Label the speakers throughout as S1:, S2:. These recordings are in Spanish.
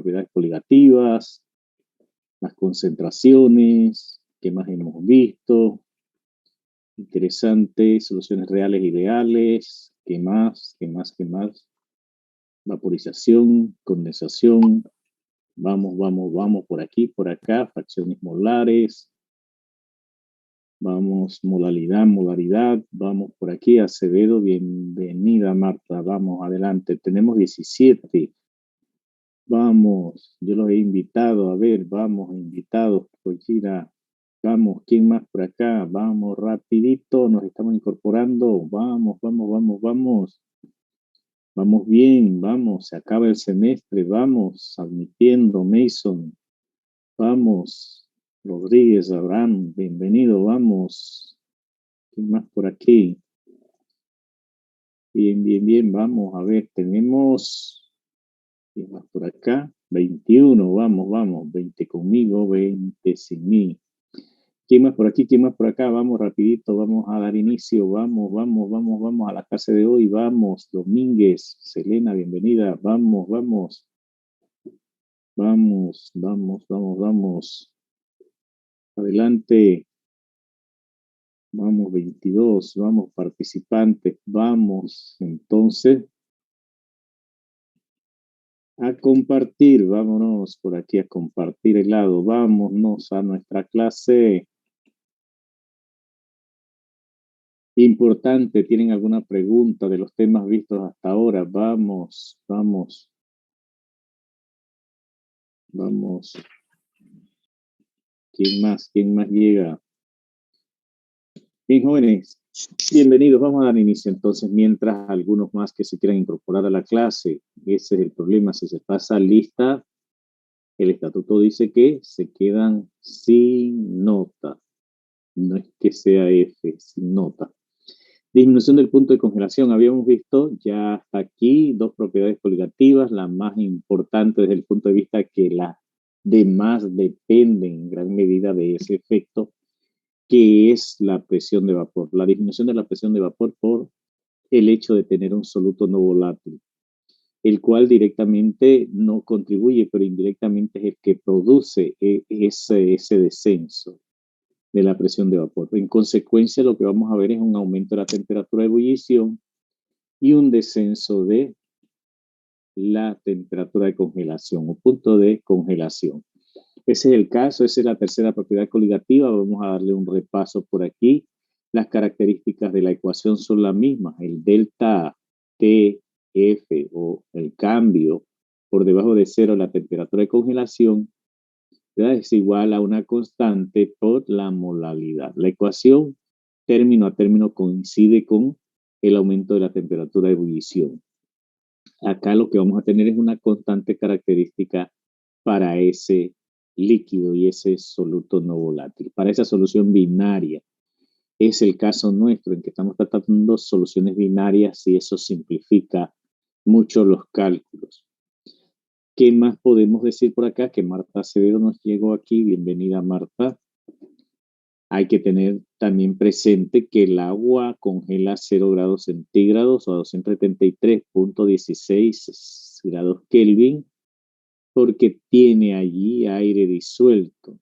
S1: propiedades coligativas, las concentraciones, ¿qué más hemos visto? Interesante, soluciones reales ideales, ¿qué más? ¿Qué más? ¿Qué más? Vaporización, condensación, vamos por aquí, por acá, fracciones molares, vamos, modalidad, vamos por aquí, Acevedo, bienvenida Marta, vamos adelante, tenemos 17, vamos, yo los he invitado, a ver, vamos, invitados, Cochira, vamos, ¿quién más por acá? Vamos, rapidito, nos estamos incorporando, vamos, vamos bien, vamos, se acaba el semestre, vamos, admitiendo, Mason, vamos, Rodríguez, Abraham, bienvenido, vamos. ¿Quién más por aquí? Bien, vamos a ver, tenemos, ¿quién más por acá? 21, vamos, 20 conmigo, 20 sin mí. ¿Quién más por aquí? ¿Quién más por acá? Vamos rapidito, vamos a dar inicio, vamos a la clase de hoy, vamos, Domínguez, Selena, bienvenida, vamos. Adelante. Vamos, 22, vamos, participantes, vamos. Entonces, a compartir, vámonos por aquí a compartir el lado, vámonos a nuestra clase. Importante, ¿tienen alguna pregunta de los temas vistos hasta ahora? Vamos. ¿Quién más llega? Bien, jóvenes, bienvenidos. Vamos a dar inicio entonces, mientras algunos más que se quieran incorporar a la clase. Ese es el problema, si se pasa lista, el estatuto dice que se quedan sin nota. No es que sea F, sin nota. Disminución del punto de congelación. Habíamos visto ya hasta aquí dos propiedades coligativas, la más importante desde el punto de vista que las demás dependen en gran medida de ese efecto, que es la presión de vapor. La disminución de la presión de vapor por el hecho de tener un soluto no volátil, el cual directamente no contribuye, pero indirectamente es el que produce ese descenso de la presión de vapor. En consecuencia, lo que vamos a ver es un aumento de la temperatura de ebullición y un descenso de la temperatura de congelación o punto de congelación. Ese es el caso, esa es la tercera propiedad coligativa. Vamos a darle un repaso por aquí. Las características de la ecuación son las mismas. El delta TF o el cambio por debajo de cero la temperatura de congelación, ¿verdad?, es igual a una constante por la molaridad. La ecuación término a término coincide con el aumento de la temperatura de ebullición. Acá lo que vamos a tener es una constante característica para ese líquido y ese soluto no volátil. Para esa solución binaria, es el caso nuestro en que estamos tratando soluciones binarias y eso simplifica mucho los cálculos. ¿Qué más podemos decir por acá? Que Marta Acevedo nos llegó aquí. Bienvenida, Marta. Hay que tener también presente que el agua congela a 0 grados centígrados o a 273.16 grados Kelvin porque tiene allí aire disuelto.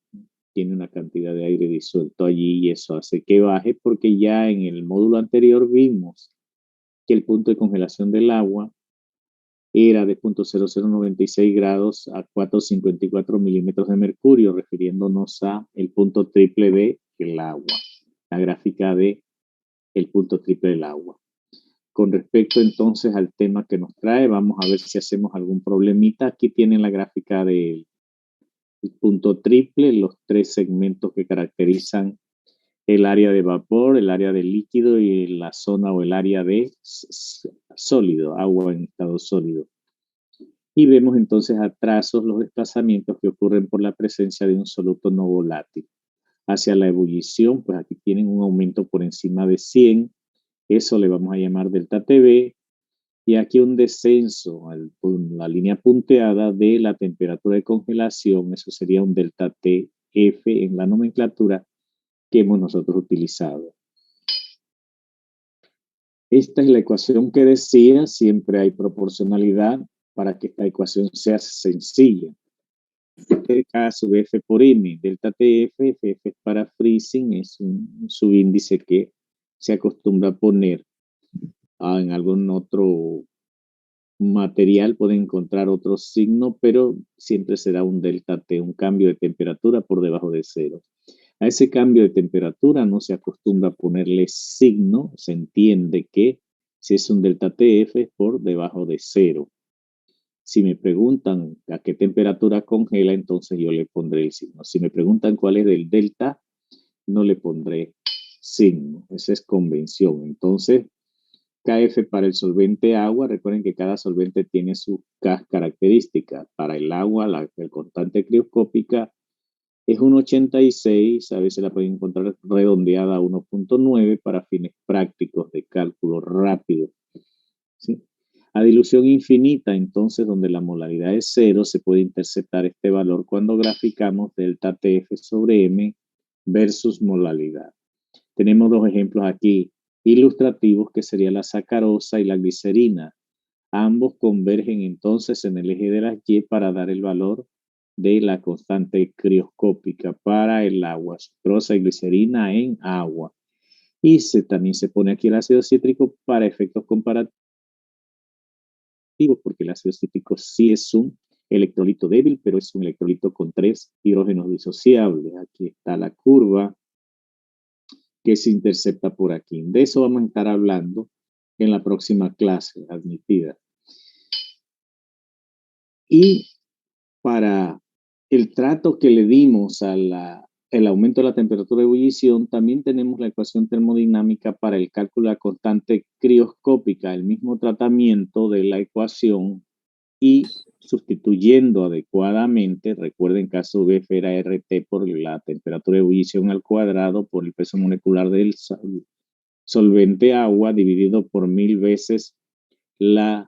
S1: Tiene una cantidad de aire disuelto allí y eso hace que baje porque ya en el módulo anterior vimos que el punto de congelación del agua era de 0.0096 grados a 454 milímetros de mercurio, refiriéndonos a el punto triple del agua, la gráfica de el punto triple del agua. Con respecto entonces al tema que nos trae, vamos a ver si hacemos algún problemita. Aquí tienen la gráfica del punto triple, los tres segmentos que caracterizan el área de vapor, el área de líquido y la zona o el área de sólido, agua en estado sólido. Y vemos entonces a trazos los desplazamientos que ocurren por la presencia de un soluto no volátil. Hacia la ebullición, pues aquí tienen un aumento por encima de 100, eso le vamos a llamar delta TV, y aquí un descenso, la línea punteada de la temperatura de congelación, eso sería un delta TF en la nomenclatura que hemos nosotros utilizado. Esta es la ecuación que decía, siempre hay proporcionalidad para que esta ecuación sea sencilla. K sub F por M, delta TF, FF para freezing, es un subíndice que se acostumbra a poner en algún otro material, pueden encontrar otro signo, pero siempre será un delta T, un cambio de temperatura por debajo de cero. A ese cambio de temperatura no se acostumbra a ponerle signo, se entiende que si es un delta TF es por debajo de cero. Si me preguntan a qué temperatura congela, entonces yo le pondré el signo. Si me preguntan cuál es el delta, no le pondré signo. Esa es convención. Entonces, KF para el solvente agua, recuerden que cada solvente tiene su característica. Para el agua, la constante crioscópica es 1,86, a veces la pueden encontrar redondeada a 1,9 para fines prácticos de cálculo rápido. ¿Sí? A dilución infinita, entonces, donde la molaridad es cero, se puede interceptar este valor cuando graficamos delta TF sobre M versus molaridad. Tenemos dos ejemplos aquí ilustrativos que sería la sacarosa y la glicerina. Ambos convergen entonces en el eje de las Y para dar el valor de la constante crioscópica para el agua, sucrosa y glicerina en agua. Y también se pone aquí el ácido cítrico para efectos comparativos, porque el ácido cítrico sí es un electrolito débil, pero es un electrolito con 3 hidrógenos disociables. Aquí está la curva que se intercepta por aquí. De eso vamos a estar hablando en la próxima clase, admitida. Y para el trato que le dimos al aumento de la temperatura de ebullición, también tenemos la ecuación termodinámica para el cálculo de la constante crioscópica, el mismo tratamiento de la ecuación y sustituyendo adecuadamente, recuerden que caso F era RT por la temperatura de ebullición al cuadrado por el peso molecular del solvente agua dividido por 1000 veces el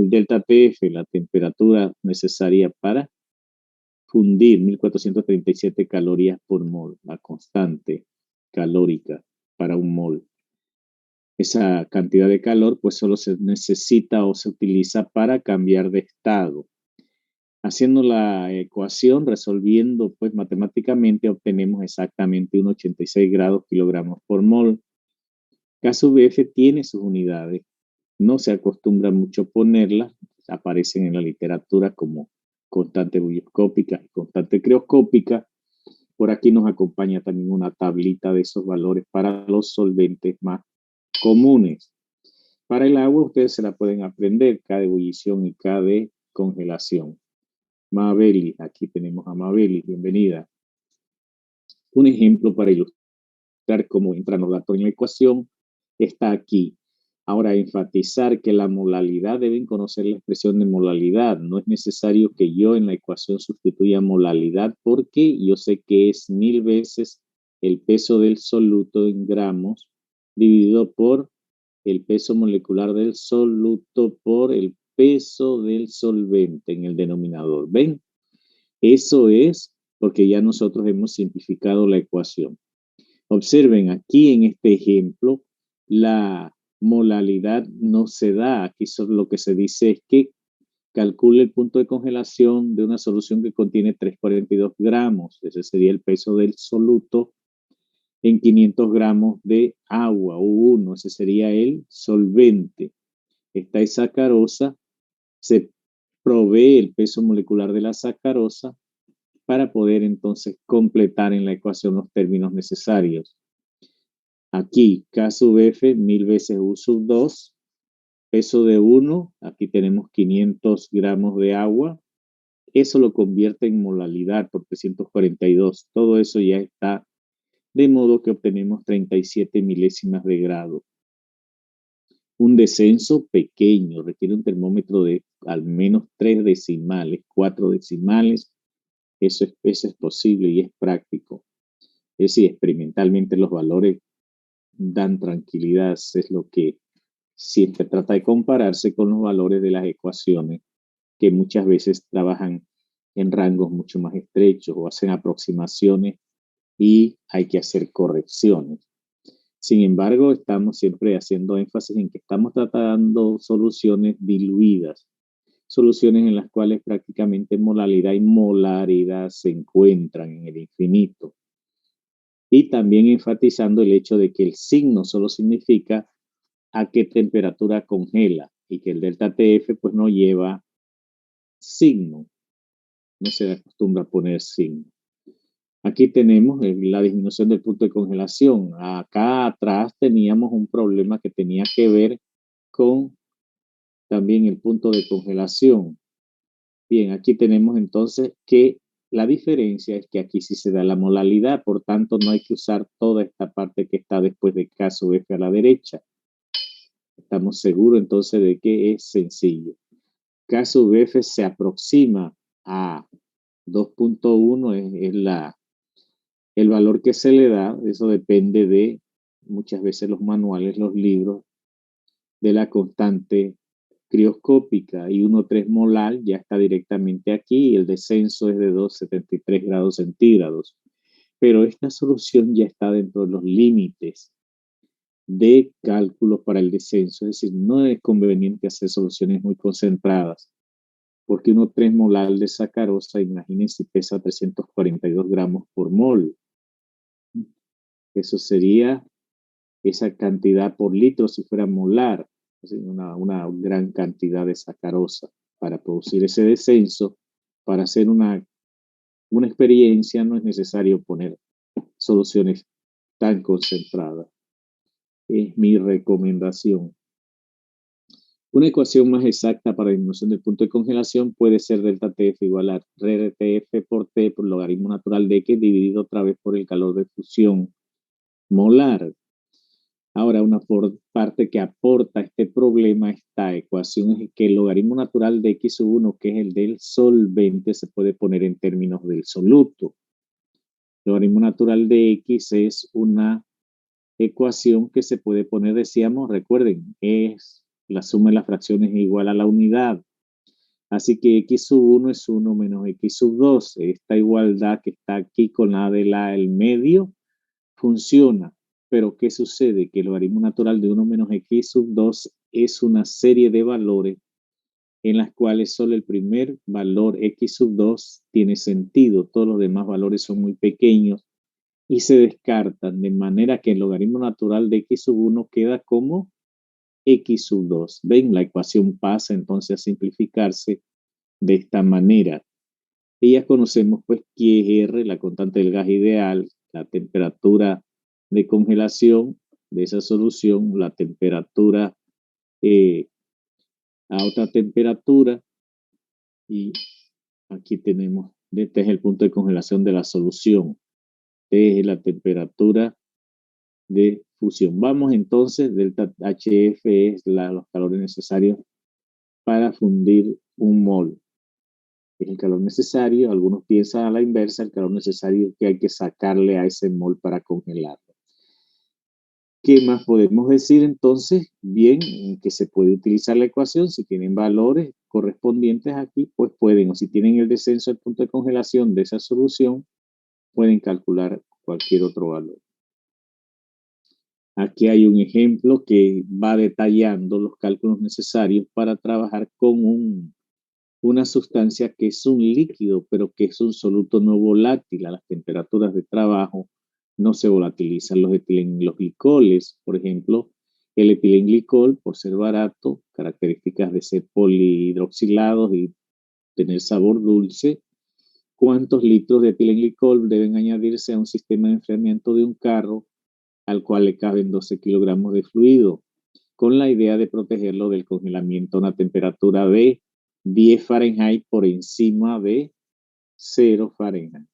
S1: delta TF, la temperatura necesaria para fundir 1437 calorías por mol, la constante calórica para un mol. Esa cantidad de calor pues solo se necesita o se utiliza para cambiar de estado. Haciendo la ecuación, resolviendo pues matemáticamente, obtenemos exactamente 1,86 grados kilogramos por mol. KF tiene sus unidades, no se acostumbra mucho ponerlas, aparecen en la literatura como constante ebullioscópica y constante crioscópica. Por aquí nos acompaña también una tablita de esos valores para los solventes más comunes. Para el agua ustedes se la pueden aprender, K de ebullición y K de congelación. Mabeli, aquí tenemos a Mabeli, bienvenida. Un ejemplo para ilustrar cómo entran los datos en la ecuación está aquí. Ahora, enfatizar que la molalidad deben conocer la expresión de molalidad. No es necesario que yo en la ecuación sustituya molalidad porque yo sé que es 1000 veces el peso del soluto en gramos dividido por el peso molecular del soluto por el peso del solvente en el denominador. ¿Ven? Eso es porque ya nosotros hemos simplificado la ecuación. Observen aquí en este ejemplo, la molalidad no se da. Aquí solo lo que se dice es que calcule el punto de congelación de una solución que contiene 342 gramos. Ese sería el peso del soluto en 500 gramos de agua o 1. Ese sería el solvente. Esta es sacarosa. Se provee el peso molecular de la sacarosa para poder entonces completar en la ecuación los términos necesarios. Aquí K sub F 1000 veces U sub 2, peso de 1, aquí tenemos 500 gramos de agua, eso lo convierte en molalidad por 342, todo eso ya está, de modo que obtenemos 37 milésimas de grado. Un descenso pequeño, requiere un termómetro de al menos 3 decimales, 4 decimales, eso es posible y es práctico. Es decir, experimentalmente los valores dan tranquilidad, es lo que siempre trata de compararse con los valores de las ecuaciones que muchas veces trabajan en rangos mucho más estrechos o hacen aproximaciones y hay que hacer correcciones. Sin embargo, estamos siempre haciendo énfasis en que estamos tratando soluciones diluidas, soluciones en las cuales prácticamente molalidad y molaridad se encuentran en el infinito. Y también enfatizando el hecho de que el signo solo significa a qué temperatura congela y que el delta TF pues no lleva signo, no se acostumbra a poner signo. Aquí tenemos la disminución del punto de congelación. Acá atrás teníamos un problema que tenía que ver con también el punto de congelación. Bien, aquí tenemos entonces que la diferencia es que aquí sí se da la molalidad, por tanto no hay que usar toda esta parte que está después de K sub F a la derecha. Estamos seguros entonces de que es sencillo. K sub F se aproxima a 2.1, es el valor que se le da, eso depende de muchas veces los manuales, los libros, de la constante crioscópica, y 1,3 molar ya está directamente aquí y el descenso es de 2,73 grados centígrados. Pero esta solución ya está dentro de los límites de cálculo para el descenso, es decir, no es conveniente hacer soluciones muy concentradas, porque 1,3 molar de sacarosa, imagínense, pesa 342 gramos por mol. Eso sería esa cantidad por litro si fuera molar, una gran cantidad de sacarosa. Para producir ese descenso, para hacer una experiencia, no es necesario poner soluciones tan concentradas. Es mi recomendación. Una ecuación más exacta para la disminución del punto de congelación puede ser delta TF igual a RTF por T por logaritmo natural de X dividido otra vez por el calor de fusión molar. Ahora, una parte que aporta este problema a esta ecuación es que el logaritmo natural de X sub 1, que es el del solvente, se puede poner en términos del soluto. El logaritmo natural de X es una ecuación que se puede poner, decíamos, recuerden, es la suma de las fracciones igual a la unidad. Así que X sub 1 es 1 menos X sub 2. Esta igualdad que está aquí con la de el medio funciona. Pero ¿qué sucede? Que el logaritmo natural de 1 menos X sub 2 es una serie de valores en las cuales solo el primer valor X sub 2 tiene sentido. Todos los demás valores son muy pequeños y se descartan, de manera que el logaritmo natural de X sub 1 queda como X sub 2. ¿Ven? La ecuación pasa entonces a simplificarse de esta manera. Y ya conocemos pues qué es R, la constante del gas ideal, la temperatura de congelación de esa solución, la temperatura a otra temperatura, y aquí tenemos, este es el punto de congelación de la solución, este es la temperatura de fusión. Vamos entonces, delta HF es los calores necesarios para fundir un mol. Es el calor necesario, algunos piensan a la inversa, el calor necesario que hay que sacarle a ese mol para congelarlo. ¿Qué más podemos decir entonces? Bien, que se puede utilizar la ecuación, si tienen valores correspondientes aquí, pues pueden, o si tienen el descenso del punto de congelación de esa solución, pueden calcular cualquier otro valor. Aquí hay un ejemplo que va detallando los cálculos necesarios para trabajar con una sustancia que es un líquido, pero que es un soluto no volátil. A las temperaturas de trabajo no se volatilizan los glicoles. Por ejemplo, el etilenglicol, por ser barato, características de ser polihidroxilados y tener sabor dulce. ¿Cuántos litros de etilenglicol deben añadirse a un sistema de enfriamiento de un carro al cual le caben 12 kilogramos de fluido? Con la idea de protegerlo del congelamiento a una temperatura de 10 Fahrenheit por encima de 0 Fahrenheit.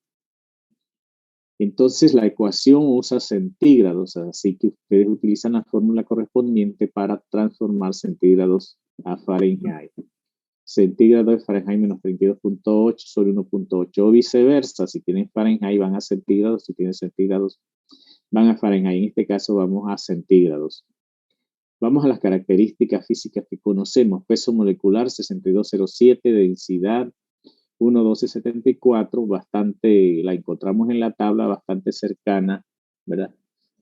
S1: Entonces la ecuación usa centígrados, así que ustedes utilizan la fórmula correspondiente para transformar centígrados a Fahrenheit. Centígrado de Fahrenheit menos 32.8 sobre 1.8 o viceversa. Si tienen Fahrenheit van a centígrados, si tienen centígrados van a Fahrenheit. En este caso vamos a centígrados. Vamos a las características físicas que conocemos. Peso molecular 6207, densidad 1,1274, bastante, la encontramos en la tabla, bastante cercana, ¿verdad?,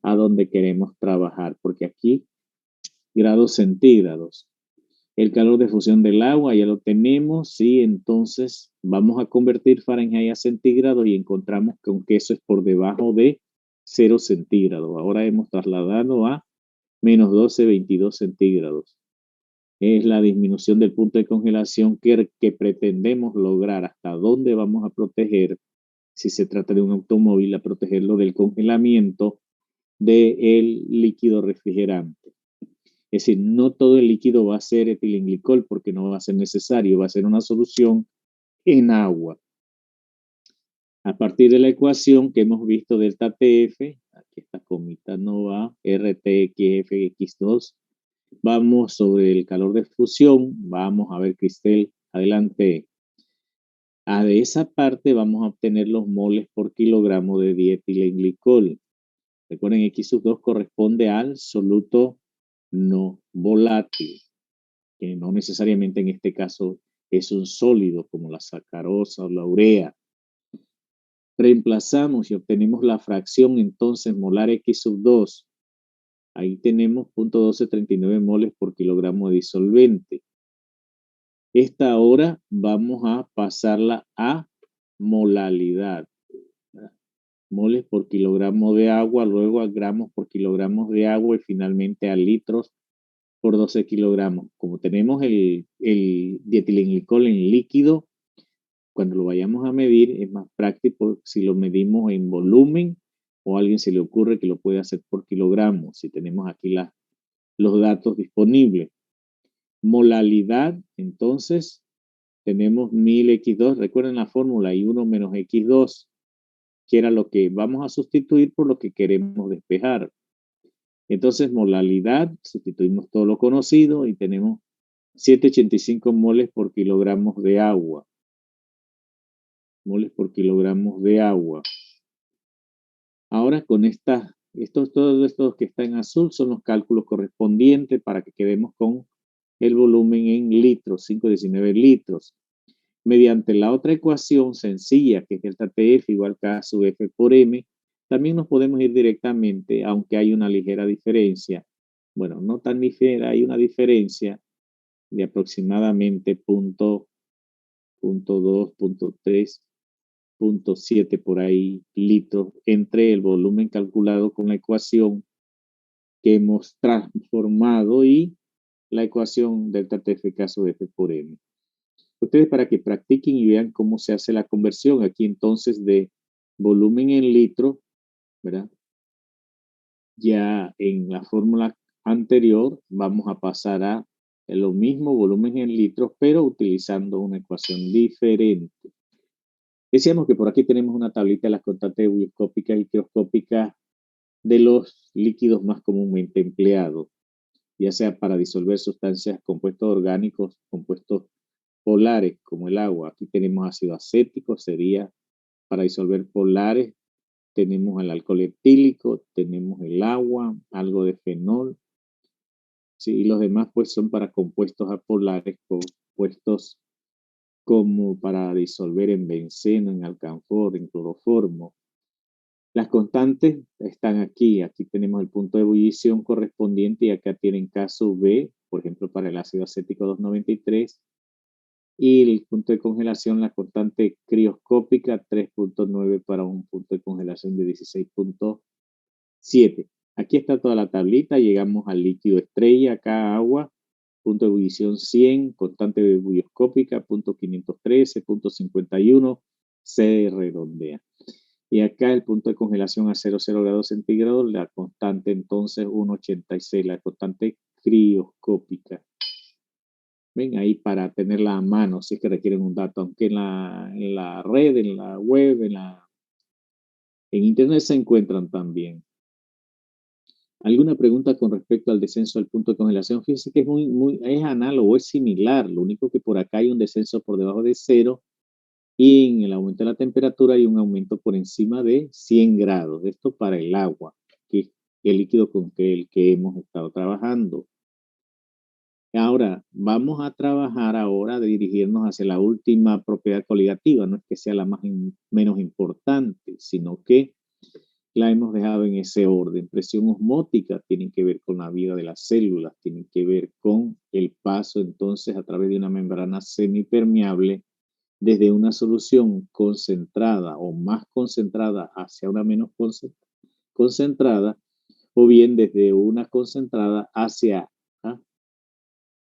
S1: a donde queremos trabajar, porque aquí grados centígrados. El calor de fusión del agua ya lo tenemos y entonces vamos a convertir Fahrenheit a centígrados y encontramos que eso es por debajo de 0 centígrados. Ahora hemos trasladado a menos 12, 22 centígrados. Es la disminución del punto de congelación que pretendemos lograr. Hasta dónde vamos a proteger, si se trata de un automóvil, a protegerlo del congelamiento del líquido refrigerante. Es decir, no todo el líquido va a ser etilenglicol porque no va a ser necesario, va a ser una solución en agua. A partir de la ecuación que hemos visto delta TF, aquí esta comita no va, RTXF-X2, vamos sobre el calor de fusión, vamos a ver, Cristel, adelante. De esa parte vamos a obtener los moles por kilogramo de dietilenglicol. Recuerden, X2 corresponde al soluto no volátil, que no necesariamente en este caso es un sólido como la sacarosa o la urea. Reemplazamos y obtenemos la fracción entonces molar X2. Ahí tenemos 0.1239 moles por kilogramo de disolvente. Esta ahora vamos a pasarla a molalidad. Moles por kilogramo de agua, luego a gramos por kilogramos de agua y finalmente a litros por 12 kilogramos. Como tenemos el dietilenglicol en líquido, cuando lo vayamos a medir es más práctico si lo medimos en volumen o a alguien se le ocurre que lo puede hacer por kilogramo, si tenemos aquí los datos disponibles. Molalidad, entonces, tenemos 1000X2, recuerden la fórmula, I1 menos X2, que era lo que vamos a sustituir por lo que queremos despejar. Entonces, molalidad, sustituimos todo lo conocido y tenemos 785 moles por kilogramos de agua. Moles por kilogramos de agua. Ahora con todos estos que están en azul son los cálculos correspondientes para que quedemos con el volumen en litros, 519 litros. Mediante la otra ecuación sencilla, que es delta TF igual K sub F por M, también nos podemos ir directamente, aunque hay una ligera diferencia. Bueno, no tan ligera, hay una diferencia de aproximadamente 0.2, 0.3, 0.7 por ahí litros entre el volumen calculado con la ecuación que hemos transformado y la ecuación delta TF sub F por M. Ustedes para que practiquen y vean cómo se hace la conversión aquí entonces de volumen en litro, ¿verdad? Ya en la fórmula anterior vamos a pasar a lo mismo volumen en litros, pero utilizando una ecuación diferente. Decíamos que por aquí tenemos una tablita de las constantes ebulloscópicas y quioscópicas de los líquidos más comúnmente empleados, ya sea para disolver sustancias, compuestos orgánicos, compuestos polares como el agua. Aquí tenemos ácido acético, sería para disolver polares. Tenemos el alcohol etílico, tenemos el agua, algo de fenol. Sí, y los demás pues son para compuestos apolares, compuestos como para disolver en benceno, en alcanfor, en cloroformo. Las constantes están aquí. Aquí tenemos el punto de ebullición correspondiente y acá tienen K sub B, por ejemplo, para el ácido acético 293. Y el punto de congelación, la constante crioscópica 3.9 para un punto de congelación de 16.7. Aquí está toda la tablita, llegamos al líquido estrella, acá agua, punto de ebullición 100, constante ebulloscópica, punto 513, punto 51, se redondea. Y acá el punto de congelación a 00 grados centígrados, la constante entonces 1.86, la constante crioscópica. Ven ahí para tenerla a mano si es que requieren un dato, aunque en la red, en la web, en internet se encuentran también. ¿Alguna pregunta con respecto al descenso del punto de congelación? Fíjense que es análogo, es similar, lo único que por acá hay un descenso por debajo de 0 y en el aumento de la temperatura hay un aumento por encima de 100 grados. Esto para el agua, que es el líquido con el que hemos estado trabajando. Ahora, vamos a trabajar ahora de dirigirnos hacia la última propiedad coligativa. No es que sea la menos importante, sino que la hemos dejado en ese orden. Presión osmótica tiene que ver con la vida de las células, tiene que ver con el paso entonces a través de una membrana semipermeable desde una solución concentrada o más concentrada hacia una menos concentrada, o bien desde una concentrada hacia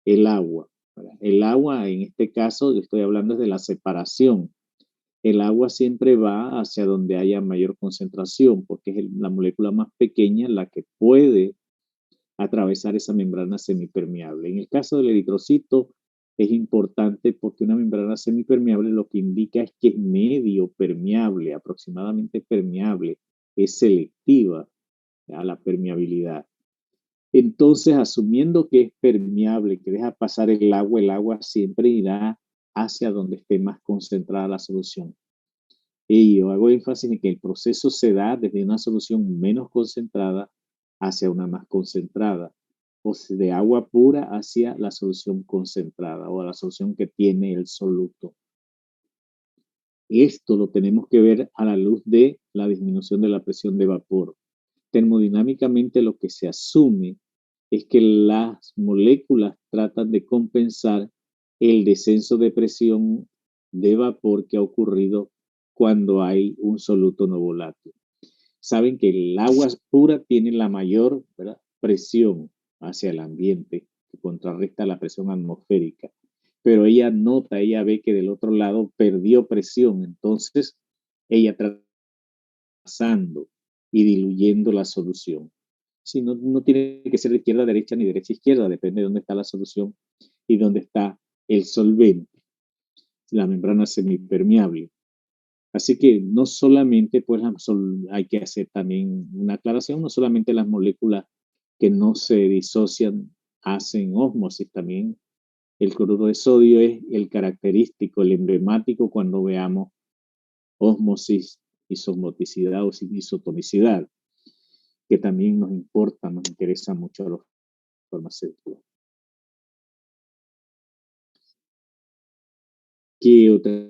S1: el agua. El agua, en este caso, estoy hablando de la separación. El agua siempre va hacia donde haya mayor concentración, porque es la molécula más pequeña la que puede atravesar esa membrana semipermeable. En el caso del eritrocito es importante porque una membrana semipermeable lo que indica es que es medio permeable, aproximadamente permeable, es selectiva a la permeabilidad. Entonces, asumiendo que es permeable, que deja pasar el agua siempre irá hacia donde esté más concentrada la solución. Y yo hago énfasis en que el proceso se da desde una solución menos concentrada hacia una más concentrada, o de agua pura hacia la solución concentrada o la solución que tiene el soluto. Esto lo tenemos que ver a la luz de la disminución de la presión de vapor. Termodinámicamente lo que se asume es que las moléculas tratan de compensar el descenso de presión de vapor que ha ocurrido cuando hay un soluto no volátil. Saben que el agua pura tiene la mayor, ¿verdad?, presión hacia el ambiente, que contrarresta la presión atmosférica, pero ella nota, ella ve que del otro lado perdió presión, entonces ella trata pasando y diluyendo la solución. Si no, no tiene que ser de izquierda a derecha ni derecha a izquierda, depende de dónde está la solución y dónde está el solvente, la membrana semipermeable. Así que no solamente, pues, hay que hacer también una aclaración, no solamente las moléculas que no se disocian hacen ósmosis, también el cloruro de sodio es el característico, el emblemático cuando veamos ósmosis, isosmoticidad o isotonicidad, que también nos importa, nos interesa mucho a los farmacéuticos. ¿Qué otra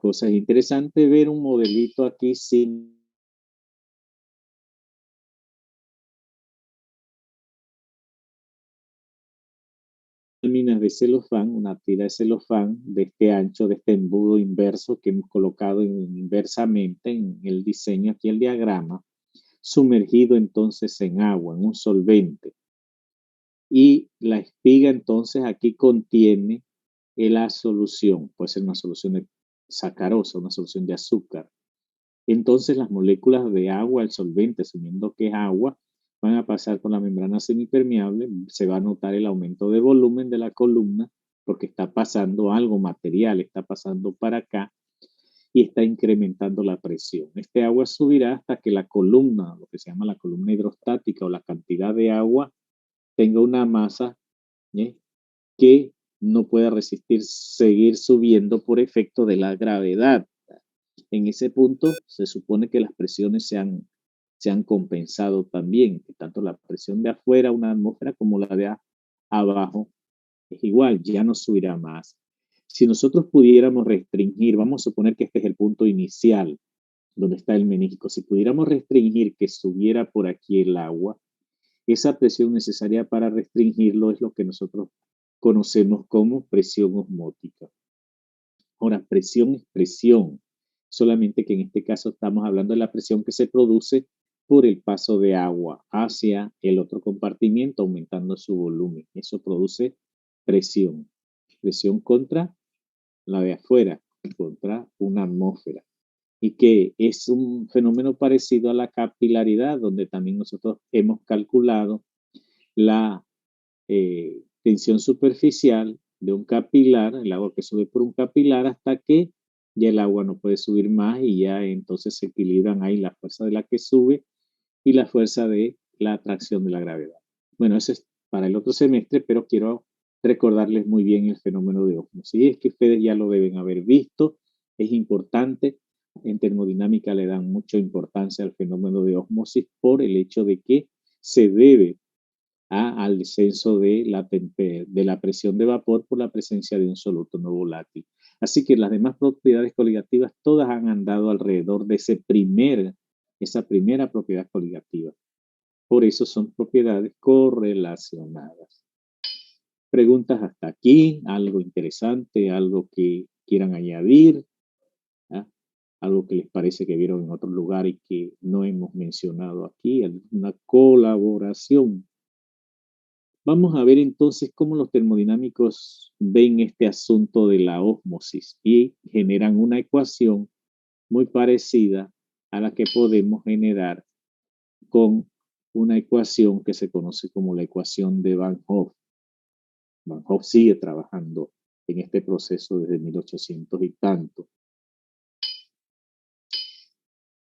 S1: cosa? Es interesante ver un modelito aquí sin láminas de celofán, una tira de celofán de este ancho, de este embudo inverso que hemos colocado inversamente en el diseño, aquí el diagrama, sumergido entonces en agua, en un solvente. Y la espiga entonces aquí contiene la solución, puede ser una solución de sacarosa, una solución de azúcar. Entonces las moléculas de agua, el solvente, asumiendo que es agua, van a pasar por la membrana semipermeable, se va a notar el aumento de volumen de la columna porque está pasando algo material, está pasando para acá y está incrementando la presión. Este agua subirá hasta que la columna, lo que se llama la columna hidrostática o la cantidad de agua, tenga una masa que no pueda resistir seguir subiendo por efecto de la gravedad. En ese punto se supone que las presiones se han compensado también, que tanto la presión de afuera, una atmósfera, como la de abajo es igual, ya no subirá más. Si nosotros pudiéramos restringir, vamos a suponer que este es el punto inicial, donde está el menisco, si pudiéramos restringir que subiera por aquí el agua, esa presión necesaria para restringirlo es lo que nosotros conocemos como presión osmótica. Ahora, presión es presión, solamente que en este caso estamos hablando de la presión que se produce por el paso de agua hacia el otro compartimiento, aumentando su volumen. Eso produce presión. Presión contra la de afuera, contra una atmósfera. Y que es un fenómeno parecido a la capilaridad, donde también nosotros hemos calculado la tensión superficial de un capilar, el agua que sube por un capilar hasta que ya el agua no puede subir más y ya entonces se equilibran ahí la fuerza de la que sube y la fuerza de la atracción de la gravedad. Bueno, eso es para el otro semestre, pero quiero recordarles muy bien el fenómeno de ósmosis. Y es que ustedes ya lo deben haber visto, es importante. En termodinámica le dan mucha importancia al fenómeno de ósmosis por el hecho de que se debe al descenso de la presión de vapor por la presencia de un soluto no volátil. Así que las demás propiedades coligativas todas han andado alrededor de ese primer esa primera propiedad coligativa. Por eso son propiedades correlacionadas. Preguntas hasta aquí, algo interesante, algo que quieran añadir, ¿ah? Algo que les parece que vieron en otro lugar y que no hemos mencionado aquí, una colaboración. Vamos a ver entonces cómo los termodinámicos ven este asunto de la ósmosis y generan una ecuación muy parecida a la que podemos generar con una ecuación que se conoce como la ecuación de Van Hoff. Van Hoff sigue trabajando en este proceso desde 1800 y tanto.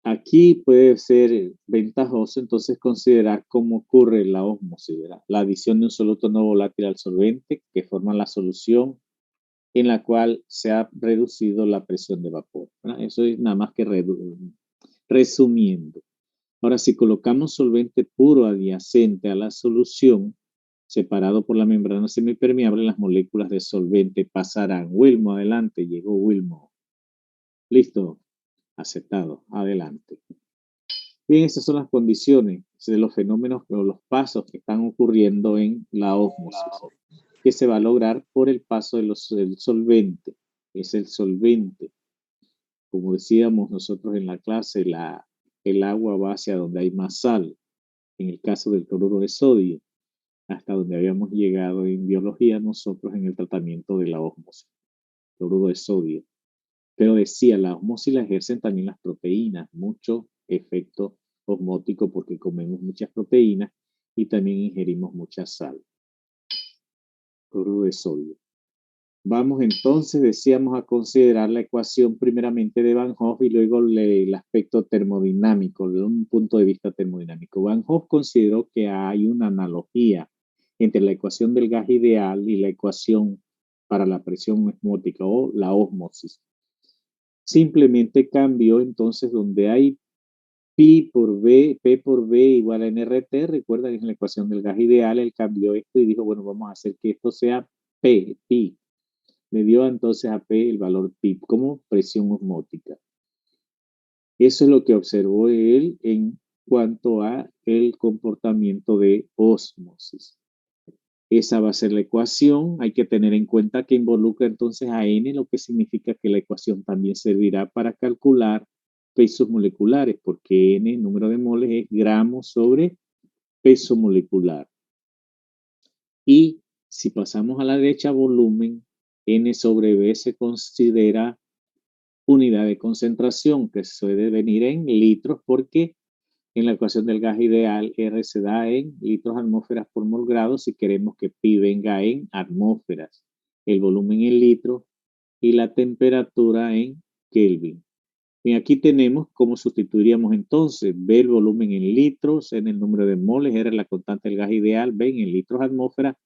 S1: Aquí puede ser ventajoso entonces considerar cómo ocurre la ósmosis, ¿verdad? La adición de un soluto no volátil al solvente que forma la solución en la cual se ha reducido la presión de vapor, ¿verdad? Eso es nada más que resumiendo. Ahora, si colocamos solvente puro adyacente a la solución, separado por la membrana semipermeable, las moléculas de solvente pasarán. Wilmo, adelante, llegó Wilmo. Listo, aceptado, adelante. Bien, esas son las condiciones de los fenómenos o los pasos que están ocurriendo en la ósmosis, que se va a lograr por el paso del solvente. Es el solvente. Como decíamos nosotros en la clase, el agua va hacia donde hay más sal. En el caso del cloruro de sodio, hasta donde habíamos llegado en biología nosotros en el tratamiento de la ósmosis, cloruro de sodio. Pero decía, la ósmosis la ejercen también las proteínas, mucho efecto osmótico porque comemos muchas proteínas y también ingerimos mucha sal, cloruro de sodio. Vamos entonces, decíamos, a considerar la ecuación primeramente de Van Hoff y luego el aspecto termodinámico, de un punto de vista termodinámico. Van Hoff consideró que hay una analogía entre la ecuación del gas ideal y la ecuación para la presión osmótica o la ósmosis. Simplemente cambió entonces donde hay P por B igual a NRT, recuerdan en la ecuación del gas ideal, él cambió esto y dijo, bueno, vamos a hacer que esto sea P. Le dio entonces a P el valor P como presión osmótica. Eso es lo que observó él en cuanto a el comportamiento de ósmosis. Esa va a ser la ecuación. Hay que tener en cuenta que involucra entonces a N, lo que significa que la ecuación también servirá para calcular pesos moleculares, porque N, número de moles, es gramos sobre peso molecular. Y si pasamos a la derecha, volumen, N sobre V se considera unidad de concentración, que suele venir en litros, porque en la ecuación del gas ideal, R se da en litros atmósferas por mol grado si queremos que pi venga en atmósferas, el volumen en litros y la temperatura en Kelvin. Bien, aquí tenemos cómo sustituiríamos entonces B el volumen en litros, en el número de moles, R la constante del gas ideal, B en litros atmósferas.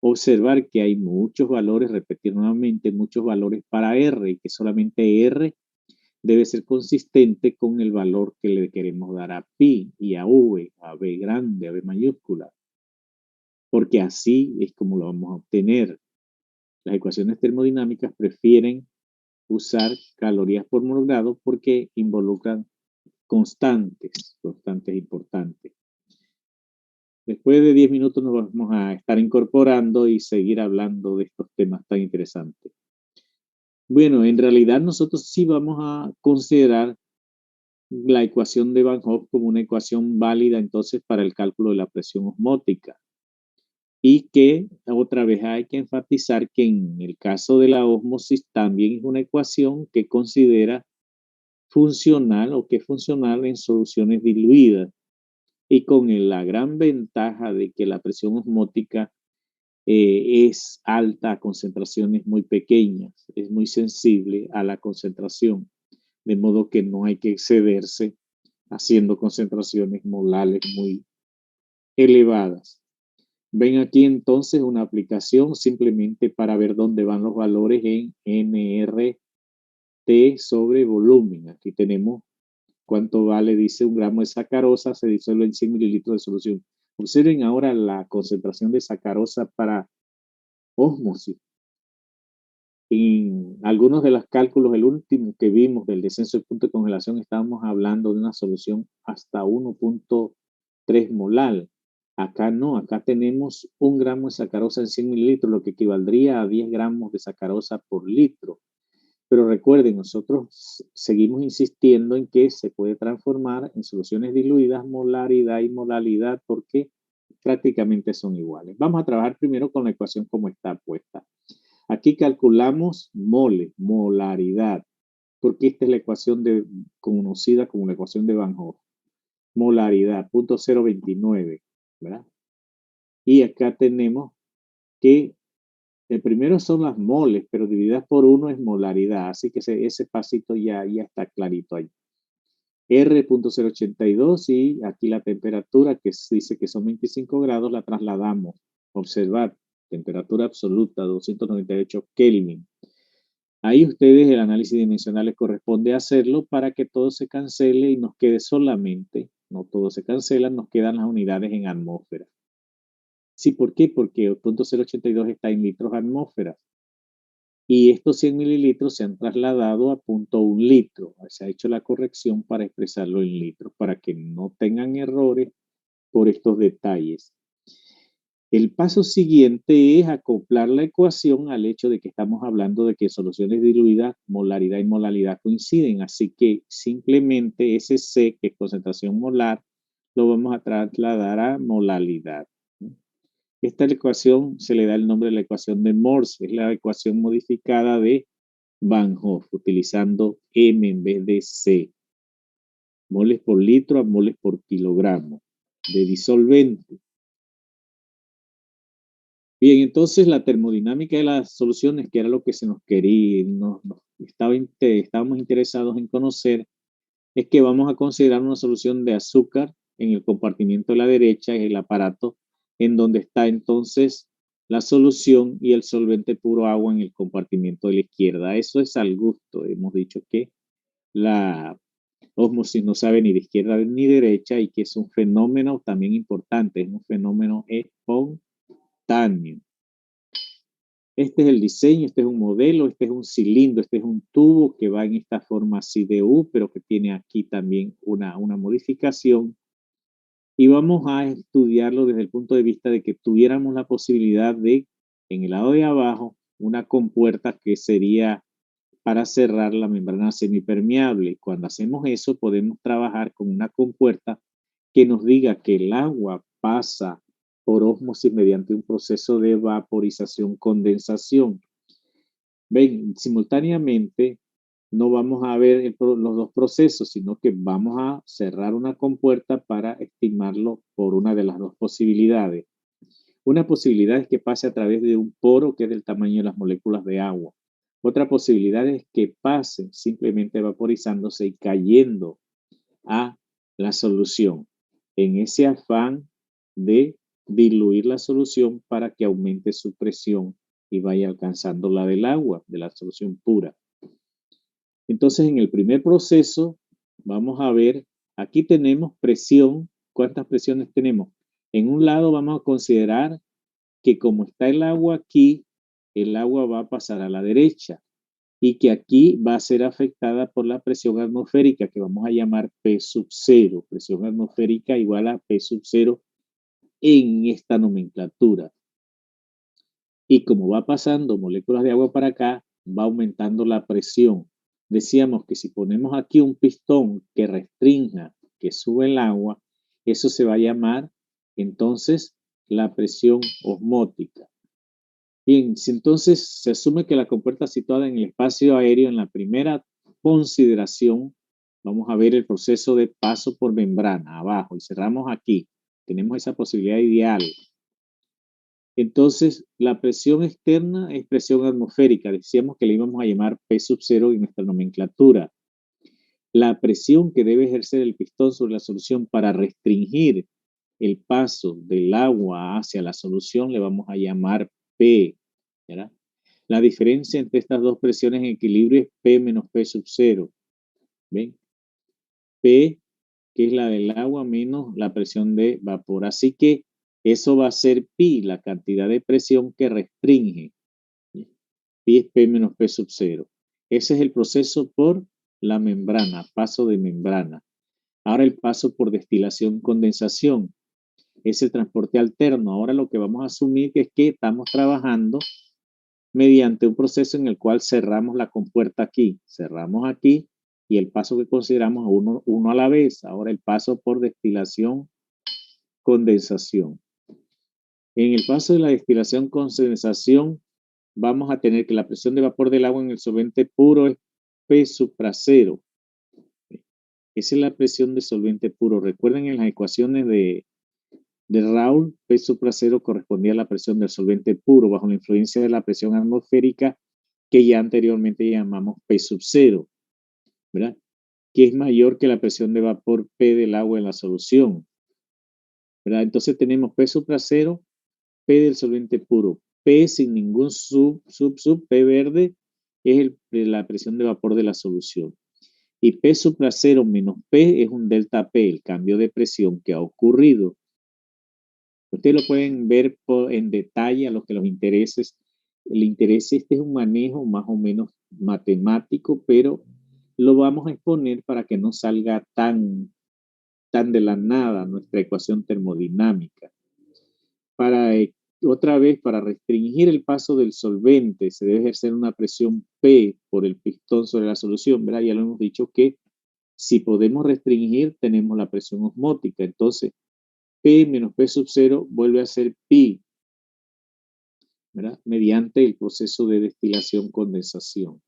S1: Observar que hay muchos valores, repetir nuevamente, muchos valores para R y que solamente R debe ser consistente con el valor que le queremos dar a pi y a v, a b grande, a b mayúscula, porque así es como lo vamos a obtener. Las ecuaciones termodinámicas prefieren usar calorías por mol grado porque involucran constantes importantes. Después de 10 minutos nos vamos a estar incorporando y seguir hablando de estos temas tan interesantes. Bueno, en realidad nosotros sí vamos a considerar la ecuación de Van Hoff como una ecuación válida entonces para el cálculo de la presión osmótica. Y que otra vez hay que enfatizar que en el caso de la ósmosis también es una ecuación que considera funcional o que es funcional en soluciones diluidas y con la gran ventaja de que la presión osmótica es alta a concentraciones muy pequeñas, es muy sensible a la concentración, de modo que no hay que excederse haciendo concentraciones molales muy elevadas. Ven aquí entonces una aplicación simplemente para ver dónde van los valores en NRT sobre volumen. Aquí tenemos cuánto vale, dice un gramo de sacarosa, se disuelve en 100 mililitros de solución. Observen ahora la concentración de sacarosa para ósmosis. En algunos de los cálculos, el último que vimos del descenso del punto de congelación, estábamos hablando de una solución hasta 1.3 molar. Acá no, acá tenemos 1 gramo de sacarosa en 100 mililitros, lo que equivaldría a 10 gramos de sacarosa por litro. Pero recuerden, nosotros seguimos insistiendo en que se puede transformar en soluciones diluidas, molaridad y molalidad, porque prácticamente son iguales. Vamos a trabajar primero con la ecuación como está puesta. Aquí calculamos mole, molaridad, porque esta es la ecuación conocida como la ecuación de Van Hoff. Molaridad, 0.029, ¿verdad? Y acá tenemos que el primero son las moles, pero divididas por 1 es molaridad, así que ese pasito ya está clarito ahí. R.082 y aquí la temperatura que dice que son 25 grados la trasladamos. Observar, temperatura absoluta 298 Kelvin. Ahí ustedes el análisis dimensional les corresponde hacerlo para que todo se cancele y nos quede solamente, no todo se cancela, nos quedan las unidades en atmósfera. Sí, ¿por qué? Porque el punto 082 está en litros atmósferas. Y estos 100 mililitros se han trasladado a 0.1 litro. Se ha hecho la corrección para expresarlo en litros, para que no tengan errores por estos detalles. El paso siguiente es acoplar la ecuación al hecho de que estamos hablando de que soluciones diluidas, molaridad y molalidad coinciden. Así que simplemente ese C, que es concentración molar, lo vamos a trasladar a molalidad. Esta ecuación se le da el nombre de la ecuación de Morse, es la ecuación modificada de Van Hoff, utilizando M en vez de C. Moles por litro a moles por kilogramo de disolvente. Bien, entonces la termodinámica de las soluciones, que era lo que se nos quería, estábamos interesados en conocer, es que vamos a considerar una solución de azúcar en el compartimiento de la derecha, es el aparato en donde está entonces la solución y el solvente puro agua en el compartimiento de la izquierda. Eso es al gusto. Hemos dicho que la ósmosis no sabe ni de izquierda ni derecha y que es un fenómeno también importante, es un fenómeno espontáneo. Este es el diseño, este es un modelo, este es un cilindro, este es un tubo que va en esta forma así de U, pero que tiene aquí también una modificación. Y vamos a estudiarlo desde el punto de vista de que tuviéramos la posibilidad de, en el lado de abajo, una compuerta que sería para cerrar la membrana semipermeable. Cuando hacemos eso, podemos trabajar con una compuerta que nos diga que el agua pasa por ósmosis mediante un proceso de vaporización, condensación. Ven, simultáneamente no vamos a ver los dos procesos, sino que vamos a cerrar una compuerta para estimarlo por una de las dos posibilidades. Una posibilidad es que pase a través de un poro que es del tamaño de las moléculas de agua. Otra posibilidad es que pase simplemente vaporizándose y cayendo a la solución en ese afán de diluir la solución para que aumente su presión y vaya alcanzando la del agua, de la solución pura. Entonces, en el primer proceso, vamos a ver, aquí tenemos presión. ¿Cuántas presiones tenemos? En un lado vamos a considerar que como está el agua aquí, el agua va a pasar a la derecha y que aquí va a ser afectada por la presión atmosférica que vamos a llamar P sub 0, presión atmosférica igual a P sub 0 en esta nomenclatura. Y como va pasando moléculas de agua para acá, va aumentando la presión. Decíamos que si ponemos aquí un pistón que restrinja, que sube el agua, eso se va a llamar entonces la presión osmótica. Bien, si entonces se asume que la compuerta situada en el espacio aéreo, en la primera consideración, vamos a ver el proceso de paso por membrana abajo y cerramos aquí. Tenemos esa posibilidad ideal. Entonces, la presión externa es presión atmosférica. Decíamos que le íbamos a llamar P sub 0 en nuestra nomenclatura. La presión que debe ejercer el pistón sobre la solución para restringir el paso del agua hacia la solución le vamos a llamar P, ¿verdad? La diferencia entre estas dos presiones en equilibrio es P menos P sub 0. ¿Ven? P, que es la del agua, menos la presión de vapor. Así que eso va a ser pi, la cantidad de presión que restringe. Pi es P menos P sub 0. Ese es el proceso por la membrana, paso de membrana. Ahora el paso por destilación-condensación es el transporte alterno. Ahora lo que vamos a asumir es que estamos trabajando mediante un proceso en el cual cerramos la compuerta aquí, cerramos aquí y el paso que consideramos uno a la vez. Ahora el paso por destilación-condensación. En el paso de la destilación-condensación vamos a tener que la presión de vapor del agua en el solvente puro es P supra 0. Esa es la presión de solvente puro. Recuerden en las ecuaciones de Raoult, P supra 0 correspondía a la presión del solvente puro bajo la influencia de la presión atmosférica que ya anteriormente llamamos P sub 0, ¿verdad? Que es mayor que la presión de vapor P del agua en la solución, ¿verdad? Entonces tenemos P supra 0, P del solvente puro, P sin ningún sub, P verde es la presión de vapor de la solución. Y P supra 0 menos P es un delta P, el cambio de presión que ha ocurrido. Ustedes lo pueden ver en detalle a los que les interese. Este es un manejo más o menos matemático, pero lo vamos a exponer para que no salga tan de la nada nuestra ecuación termodinámica. Otra vez, para restringir el paso del solvente, se debe ejercer una presión P por el pistón sobre la solución, ¿verdad? Ya lo hemos dicho que si podemos restringir, tenemos la presión osmótica. Entonces, P menos P sub 0 vuelve a ser pi, ¿verdad? Mediante el proceso de destilación-condensación.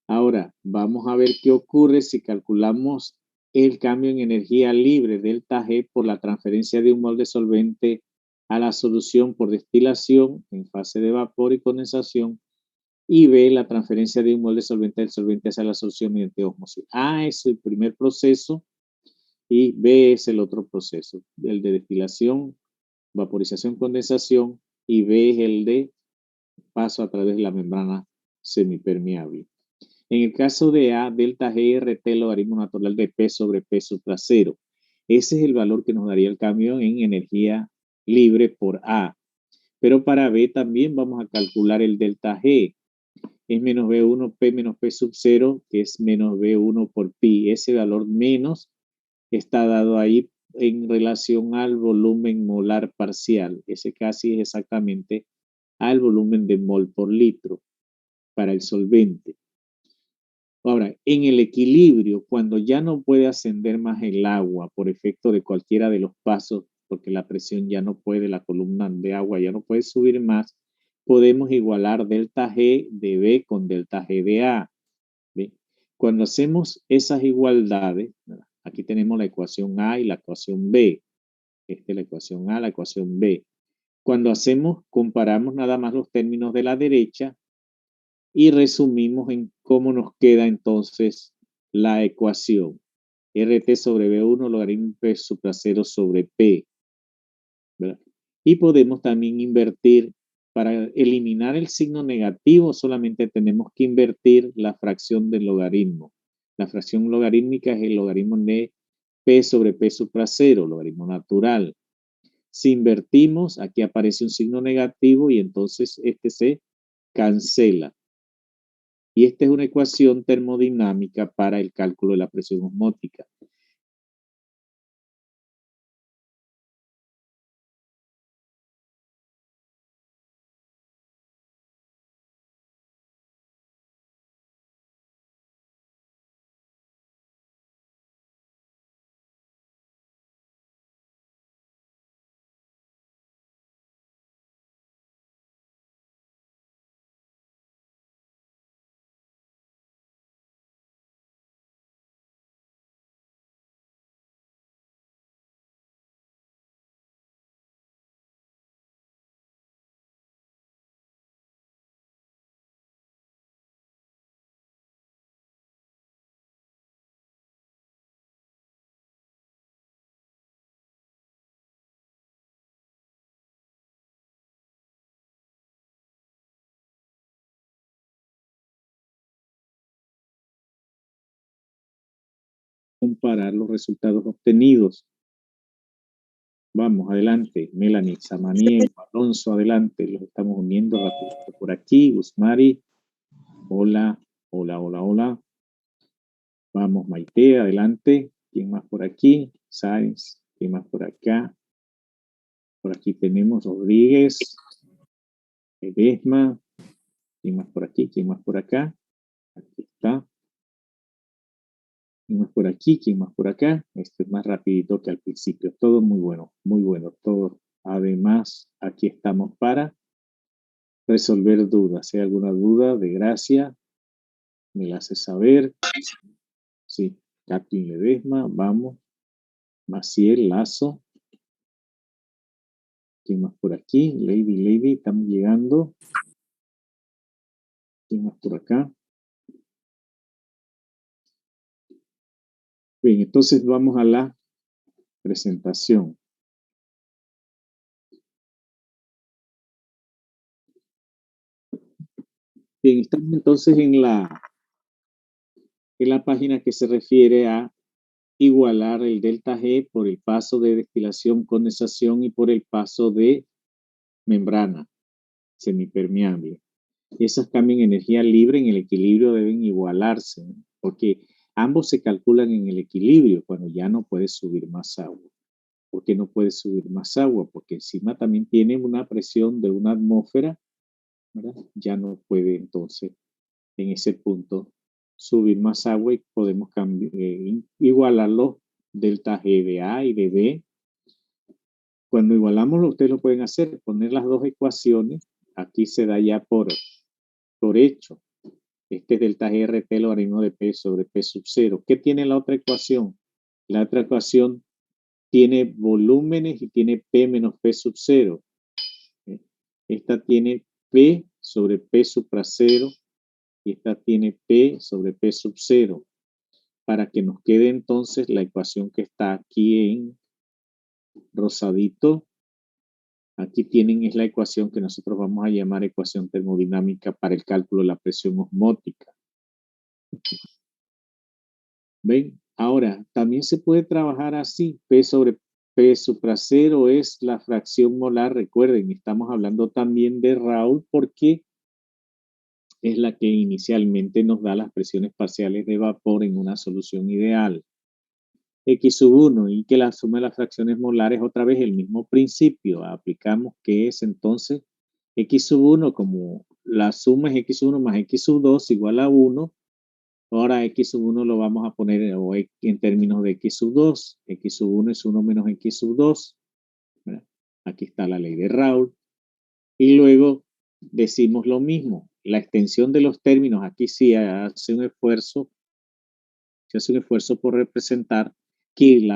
S1: Ahora, vamos a ver qué ocurre si calculamos el cambio en energía libre, delta G, por la transferencia de un mol de solvente a la solución por destilación en fase de vapor y condensación, y B, la transferencia de un mol de solvente del solvente hacia la solución mediante ósmosis. A es el primer proceso y B es el otro proceso, el de destilación, vaporización, condensación, y B es el de paso a través de la membrana semipermeable. En el caso de A, delta GRT, logaritmo natural de P sobre P supra 0. Ese es el valor que nos daría el cambio en energía libre por A. Pero para B también vamos a calcular el delta G. Es menos B1 P menos P sub 0, que es menos B1 por pi. Ese valor menos está dado ahí en relación al volumen molar parcial. Ese casi es exactamente al volumen de mol por litro para el solvente. Ahora, en el equilibrio, cuando ya no puede ascender más el agua por efecto de cualquiera de los pasos, porque la presión ya no puede, la columna de agua ya no puede subir más, podemos igualar delta G de B con delta G de A. ¿Bien? Cuando hacemos esas igualdades, aquí tenemos la ecuación A y la ecuación B. Esta es la ecuación A, la ecuación B. Cuando comparamos nada más los términos de la derecha y resumimos en cómo nos queda entonces la ecuación. RT sobre B1 logaritmo P supra 0 sobre P, ¿verdad? Y podemos también invertir. Para eliminar el signo negativo solamente tenemos que invertir la fracción del logaritmo. La fracción logarítmica es el logaritmo de P sobre P supra 0, logaritmo natural. Si invertimos, aquí aparece un signo negativo y entonces este se cancela. Y esta es una ecuación termodinámica para el cálculo de la presión osmótica. Comparar los resultados obtenidos. Vamos, adelante. Melanie, Samaniel, Alonso, adelante. Los estamos uniendo por aquí. Usmari, Hola, hola, hola, hola. Vamos, Maite, adelante. ¿Quién más por aquí? Sáenz. ¿Quién más por acá? Por aquí tenemos Rodríguez, Edesma. ¿Quién más por aquí? ¿Quién más por acá? Aquí está. ¿Quién más por aquí? ¿Quién más por acá? Este es más rapidito que al principio. Todo muy bueno, todo. Además, aquí estamos para resolver dudas. Si hay alguna duda, de gracia, me la hace saber. Sí, Katy Ledesma, vamos. Maciel Lazo. ¿Quién más por aquí? Lady, estamos llegando. ¿Quién más por acá? Bien, entonces vamos a la presentación. Bien, estamos entonces en la página que se refiere a igualar el delta G por el paso de destilación, condensación y por el paso de membrana semipermeable. Esas cambian energía libre en el equilibrio, deben igualarse, ¿no? Porque ambos se calculan en el equilibrio cuando ya no puede subir más agua. ¿Por qué no puede subir más agua? Porque encima también tiene una presión de una atmósfera, ¿verdad? Ya no puede entonces en ese punto subir más agua y podemos igualarlo delta G de A y de B. Cuando igualamos, ustedes lo pueden hacer, poner las dos ecuaciones, aquí se da ya por hecho. Este es delta GRT logaritmo de P sobre P sub 0. ¿Qué tiene la otra ecuación? La otra ecuación tiene volúmenes y tiene P menos P sub 0. Esta tiene P sobre P supra 0 y esta tiene P sobre P sub 0. Para que nos quede entonces la ecuación que está aquí en rosadito. Aquí tienen, es la ecuación que nosotros vamos a llamar ecuación termodinámica para el cálculo de la presión osmótica. ¿Ven? Ahora, también se puede trabajar así. P sobre P supra 0 es la fracción molar. Recuerden, estamos hablando también de Raoult porque es la que inicialmente nos da las presiones parciales de vapor en una solución ideal. X sub 1 y que la suma de las fracciones molares, otra vez el mismo principio. Aplicamos que es entonces X sub 1 como la suma es X sub 1 más X sub 2 igual a 1. Ahora X sub 1 lo vamos a poner en términos de X sub 2. X sub 1 es 1 menos X sub 2. ¿Verdad? Aquí está la ley de Raoult. Y luego decimos lo mismo. La extensión de los términos, aquí sí hace un esfuerzo, por representar que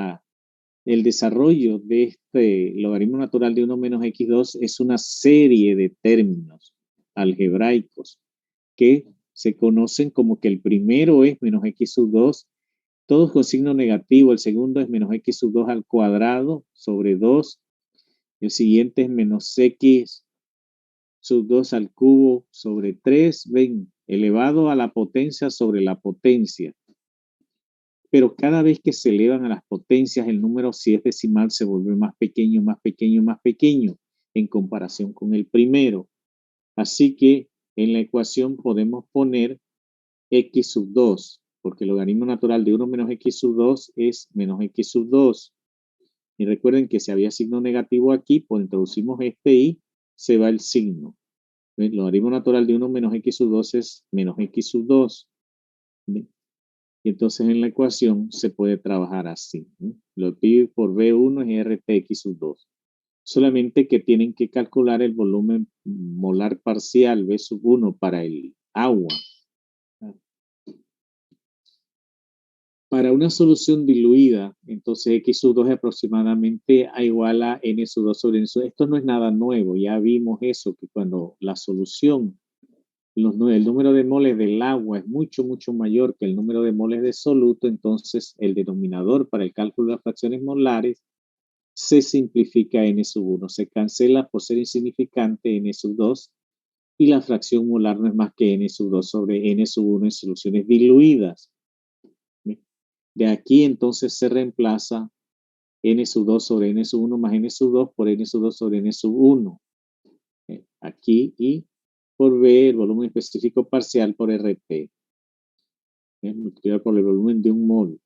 S1: el desarrollo de este logaritmo natural de 1 menos x2 es una serie de términos algebraicos que se conocen como que el primero es menos x sub 2, todos con signo negativo, el segundo es menos x sub 2 al cuadrado sobre 2, el siguiente es menos x sub 2 al cubo sobre 3, ven, elevado a la potencia sobre la potencia. Pero cada vez que se elevan a las potencias, el número, si es decimal, se vuelve más pequeño, más pequeño, más pequeño en comparación con el primero. Así que en la ecuación podemos poner x sub 2, porque el logaritmo natural de 1 menos x sub 2 es menos x sub 2. Y recuerden que si había signo negativo aquí, pues introducimos este y se va el signo. El logaritmo natural de 1 menos x sub 2 es menos x sub 2. ¿Ven? Y entonces en la ecuación se puede trabajar así. Lo pi por B1 es RTX sub 2. Solamente que tienen que calcular el volumen molar parcial B sub 1 para el agua. Para una solución diluida, entonces X sub 2 es aproximadamente igual a N sub 2 sobre N sub 2. Esto no es nada nuevo, ya vimos eso, que cuando la solución, el número de moles del agua es mucho, mucho mayor que el número de moles de soluto, entonces el denominador para el cálculo de las fracciones molares se simplifica N sub 1, se cancela por ser insignificante N sub 2 y la fracción molar no es más que N sub 2 sobre N sub 1 en soluciones diluidas. De aquí entonces se reemplaza N sub 2 sobre N sub 1 más N sub 2 por N sub 2 sobre N sub 1. Aquí y por V, el volumen específico parcial por RT. Multiplicar por el volumen de un mol.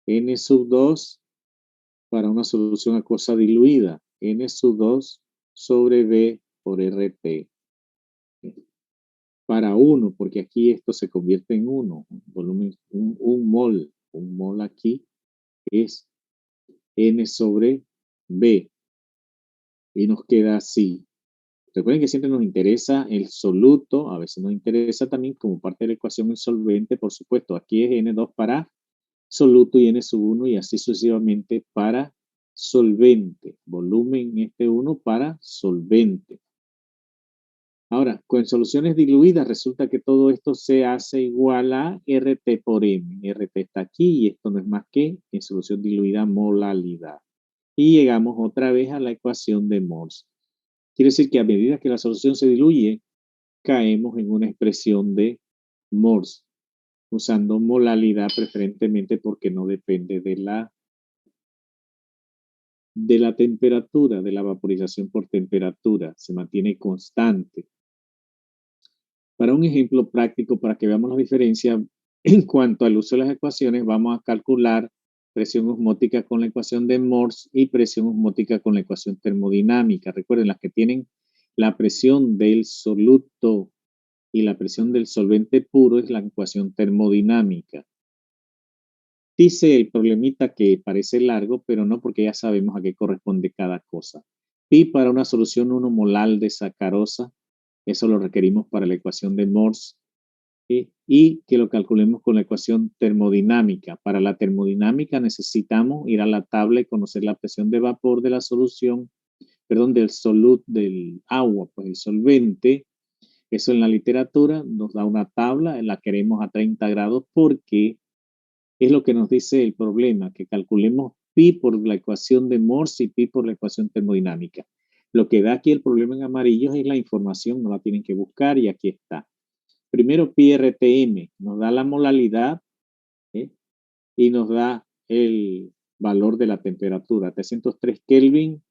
S1: N sub 2 para una solución acuosa diluida. N sub 2 sobre V por RT. Para 1, porque aquí esto se convierte en 1. Volumen, un mol. Un mol aquí es N sobre V. Y nos queda así. Recuerden que siempre nos interesa el soluto, a veces nos interesa también como parte de la ecuación el solvente, por supuesto. Aquí es N2 para soluto y N sub 1 y así sucesivamente para solvente. Volumen este 1 para solvente. Ahora, con soluciones diluidas resulta que todo esto se hace igual a RT por M. RT está aquí y esto no es más que en solución diluida molalidad. Y llegamos otra vez a la ecuación de Morse. Quiere decir que a medida que la solución se diluye, caemos en una expresión de Morse, usando molalidad preferentemente porque no depende de la temperatura, de la vaporización por temperatura, se mantiene constante. Para un ejemplo práctico, para que veamos la diferencia, en cuanto al uso de las ecuaciones, vamos a calcular presión osmótica con la ecuación de Morse y presión osmótica con la ecuación termodinámica. Recuerden, las que tienen la presión del soluto y la presión del solvente puro es la ecuación termodinámica. Dice el problemita que parece largo, pero no, porque ya sabemos a qué corresponde cada cosa. Pi para una solución 1 molal de sacarosa, eso lo requerimos para la ecuación de Morse, y que lo calculemos con la ecuación termodinámica. Para la termodinámica necesitamos ir a la tabla y conocer la presión de vapor de la solución, perdón, del agua, pues el solvente. Eso en la literatura nos da una tabla, la queremos a 30 grados porque es lo que nos dice el problema, que calculemos pi por la ecuación de Morse y pi por la ecuación termodinámica. Lo que da aquí el problema en amarillo es la información, no la tienen que buscar y aquí está. Primero pi RTM nos da la molalidad y nos da el valor de la temperatura, 303 Kelvin,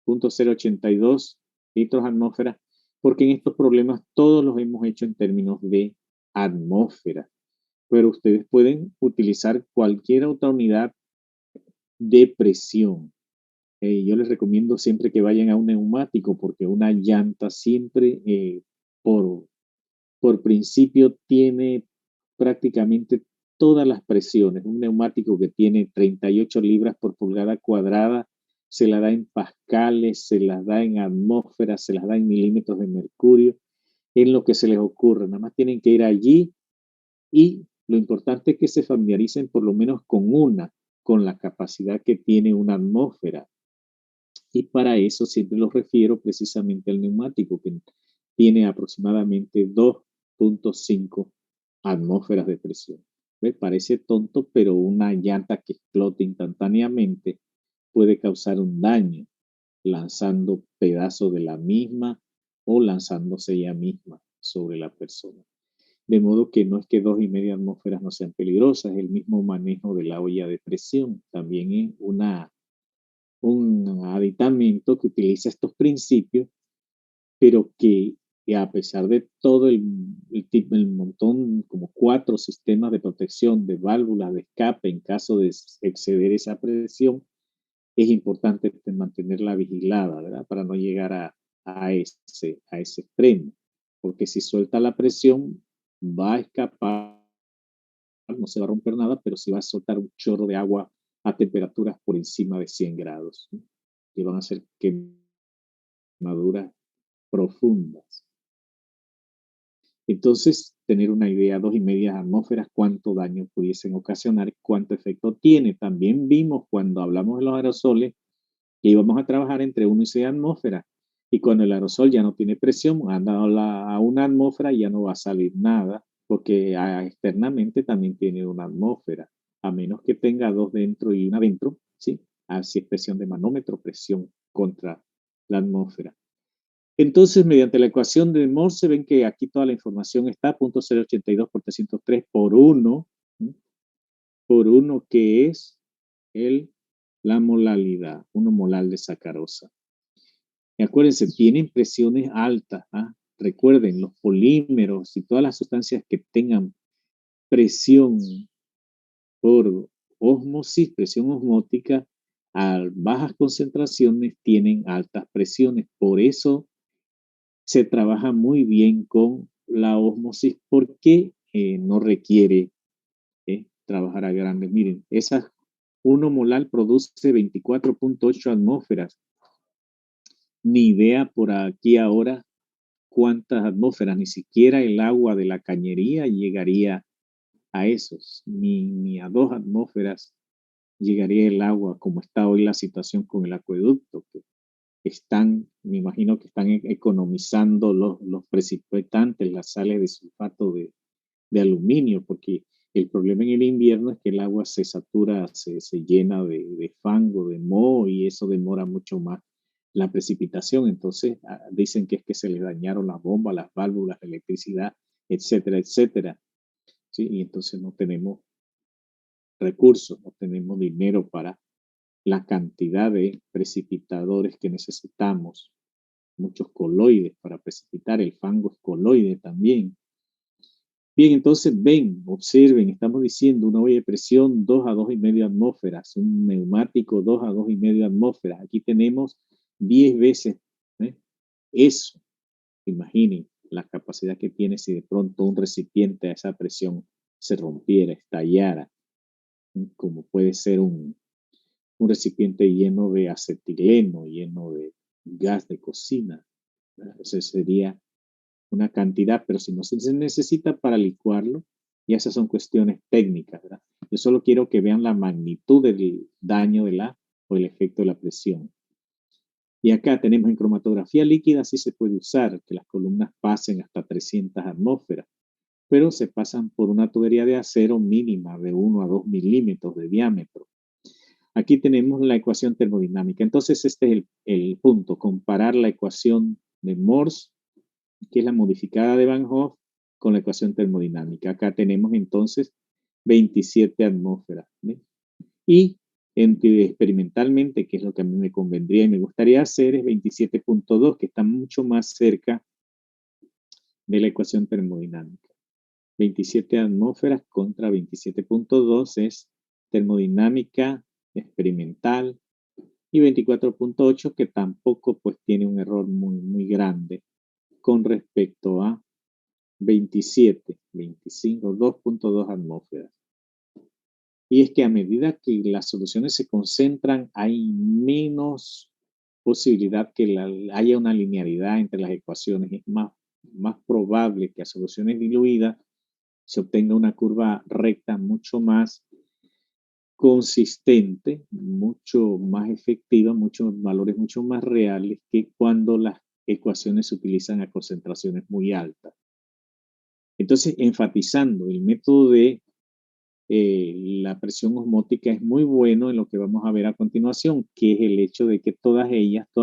S1: 0.082 litros atmósfera, porque en estos problemas todos los hemos hecho en términos de atmósfera, pero ustedes pueden utilizar cualquier otra unidad de presión. Yo les recomiendo siempre que vayan a un neumático, porque una llanta siempre, por principio, tiene prácticamente todas las presiones. Un neumático que tiene 38 libras por pulgada cuadrada, se la da en pascales, se las da en atmósferas, se las da en milímetros de mercurio, en lo que se les ocurra. Nada más tienen que ir allí y lo importante es que se familiaricen por lo menos con la capacidad que tiene una atmósfera. Y para eso siempre los refiero precisamente al neumático, que tiene aproximadamente 2.5 atmósferas de presión. ¿Ves? Parece tonto, pero una llanta que explote instantáneamente puede causar un daño, lanzando pedazos de la misma o lanzándose ella misma sobre la persona. De modo que no es que 2,5 atmósferas no sean peligrosas, el mismo manejo de la olla de presión también es un aditamento que utiliza estos principios, pero que a pesar de todo el montón, como 4 sistemas de protección de válvulas de escape en caso de exceder esa presión, es importante mantenerla vigilada, ¿verdad? Para no llegar a ese extremo, porque si suelta la presión, va a escapar, no se va a romper nada, pero sí va a soltar un chorro de agua a temperaturas por encima de 100 grados, ¿no? Que van a ser quemaduras profundas. Entonces, tener una idea, 2,5 atmósferas, cuánto daño pudiesen ocasionar, cuánto efecto tiene. También vimos cuando hablamos de los aerosoles que íbamos a trabajar entre 1 y 6 atmósferas. Y cuando el aerosol ya no tiene presión, anda a una atmósfera y ya no va a salir nada, porque externamente también tiene una atmósfera, a menos que tenga 2 dentro y una dentro, ¿sí? Así es presión de manómetro, presión contra la atmósfera. Entonces, mediante la ecuación de Morse, ven que aquí toda la información está, 0.082 por 303 por 1, por 1 que es la molalidad, 1 molal de sacarosa. Y acuérdense, tienen presiones altas, recuerden, los polímeros y todas las sustancias que tengan presión por ósmosis, presión osmótica, a bajas concentraciones tienen altas presiones. Por eso se trabaja muy bien con la ósmosis porque no requiere trabajar a grandes. Miren, esas 1 molar produce 24.8 atmósferas. Ni idea por aquí ahora cuántas atmósferas, ni siquiera el agua de la cañería llegaría a esos, ni a 2 atmósferas llegaría el agua como está hoy la situación con el acueducto, que están, me imagino que están economizando los precipitantes, las sales de sulfato de aluminio, porque el problema en el invierno es que el agua se satura, se llena de fango, de moho, y eso demora mucho más la precipitación. Entonces dicen que es que se les dañaron las bombas, las válvulas, la electricidad, etcétera, etcétera. ¿Sí? Y entonces no tenemos recursos, no tenemos dinero para la cantidad de precipitadores que necesitamos. Muchos coloides para precipitar, el fango es coloide también. Bien, entonces ven, observen, estamos diciendo una olla de presión 2 a 2,5 atmósferas, un neumático 2 a 2,5 atmósferas. Aquí tenemos 10 veces eso. Imaginen la capacidad que tiene si de pronto un recipiente a esa presión se rompiera, estallara, como puede ser un recipiente lleno de acetileno, lleno de gas de cocina. Esa sería una cantidad, pero si no se necesita para licuarlo, y esas son cuestiones técnicas, ¿verdad? Yo solo quiero que vean la magnitud del daño o el efecto de la presión. Y acá tenemos en cromatografía líquida, sí se puede usar que las columnas pasen hasta 300 atmósferas, pero se pasan por una tubería de acero mínima de 1 a 2 milímetros de diámetro. Aquí tenemos la ecuación termodinámica. Entonces, este es el punto, comparar la ecuación de Morse, que es la modificada de Van Hoff, con la ecuación termodinámica. Acá tenemos entonces 27 atmósferas. ¿Ven? Y experimentalmente, que es lo que a mí me convendría y me gustaría hacer, es 27.2, que está mucho más cerca de la ecuación termodinámica. 27 atmósferas contra 27.2 es termodinámica experimental, y 24.8 que tampoco pues tiene un error muy grande con respecto a 27, 25, 2.2 atmósferas. Y es que a medida que las soluciones se concentran, hay menos posibilidad que haya una linealidad entre las ecuaciones. Es más probable que a soluciones diluidas se obtenga una curva recta mucho más consistente, mucho más efectiva, muchos valores mucho más reales que cuando las ecuaciones se utilizan a concentraciones muy altas. Entonces, enfatizando el método de la presión osmótica es muy bueno en lo que vamos a ver a continuación, que es el hecho de que todas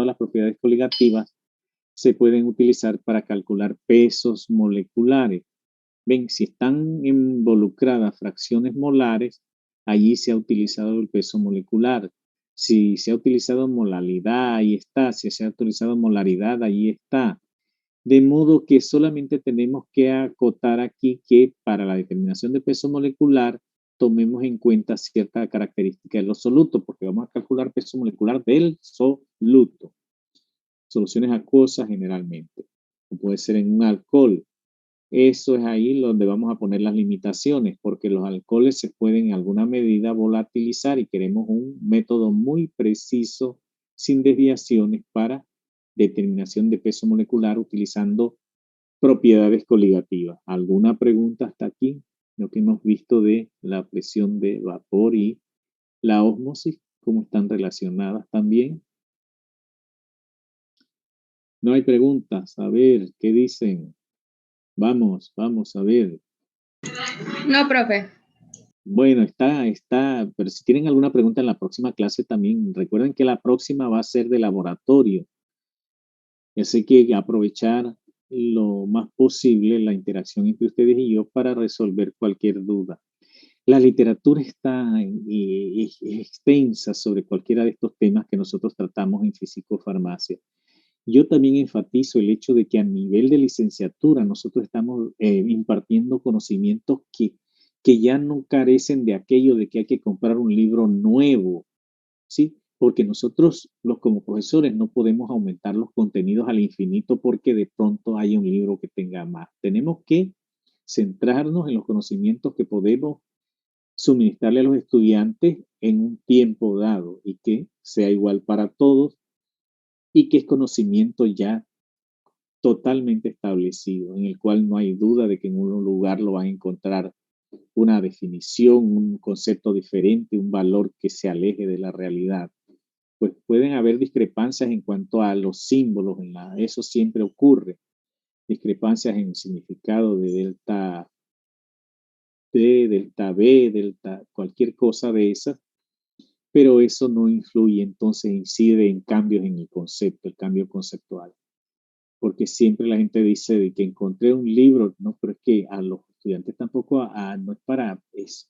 S1: las propiedades coligativas, se pueden utilizar para calcular pesos moleculares. Ven, si están involucradas fracciones molares, allí se ha utilizado el peso molecular. Si se ha utilizado molaridad, ahí está. Si se ha utilizado molaridad, ahí está. De modo que solamente tenemos que acotar aquí que para la determinación de peso molecular tomemos en cuenta cierta característica de los solutos, porque vamos a calcular peso molecular del soluto. Soluciones acuosas generalmente. O puede ser en un alcohol. Eso es ahí donde vamos a poner las limitaciones, porque los alcoholes se pueden en alguna medida volatilizar y queremos un método muy preciso, sin desviaciones, para determinación de peso molecular utilizando propiedades coligativas. ¿Alguna pregunta hasta aquí? Lo que hemos visto de la presión de vapor y la ósmosis, ¿cómo están relacionadas también? No hay preguntas. A ver, ¿qué dicen? Vamos a ver.
S2: No, profe.
S1: Bueno, está, pero si tienen alguna pregunta en la próxima clase también, recuerden que la próxima va a ser de laboratorio. Así que aprovechar lo más posible la interacción entre ustedes y yo para resolver cualquier duda. La literatura está extensa sobre cualquiera de estos temas que nosotros tratamos en físico-farmacia. yo también enfatizo el hecho de que a nivel de licenciatura nosotros estamos impartiendo conocimientos que ya no carecen de aquello de que hay que comprar un libro nuevo, ¿sí? Porque nosotros, como profesores, no podemos aumentar los contenidos al infinito porque de pronto hay un libro que tenga más. Tenemos que centrarnos en los conocimientos que podemos suministrarle a los estudiantes en un tiempo dado y que sea igual para todos y que es conocimiento ya totalmente establecido, en el cual no hay duda de que en un lugar lo van a encontrar una definición, un concepto diferente, un valor que se aleje de la realidad. Pues pueden haber discrepancias en cuanto a los símbolos, eso siempre ocurre, discrepancias en el significado de delta T, delta B, delta, cualquier cosa de esas, pero eso no influye, entonces incide en cambios en el concepto, el cambio conceptual. Porque siempre la gente dice de que encontré un libro, no, pero es que a los estudiantes tampoco, no es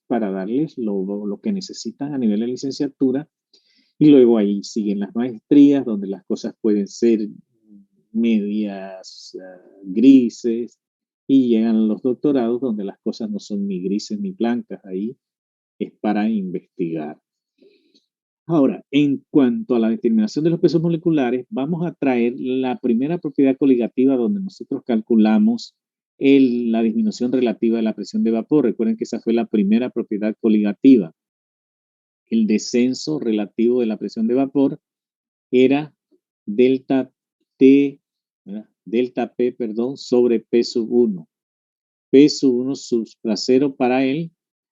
S1: para darles lo que necesitan a nivel de licenciatura, y luego ahí siguen las maestrías, donde las cosas pueden ser medias grises, y llegan los doctorados, donde las cosas no son ni grises ni blancas, ahí es para investigar. Ahora, en cuanto a la determinación de los pesos moleculares, vamos a traer la primera propiedad coligativa donde nosotros calculamos la disminución relativa de la presión de vapor. Recuerden que esa fue la primera propiedad coligativa. El descenso relativo de la presión de vapor era delta T, delta P, perdón, sobre P sub 1. P sub 1 sub 0 para el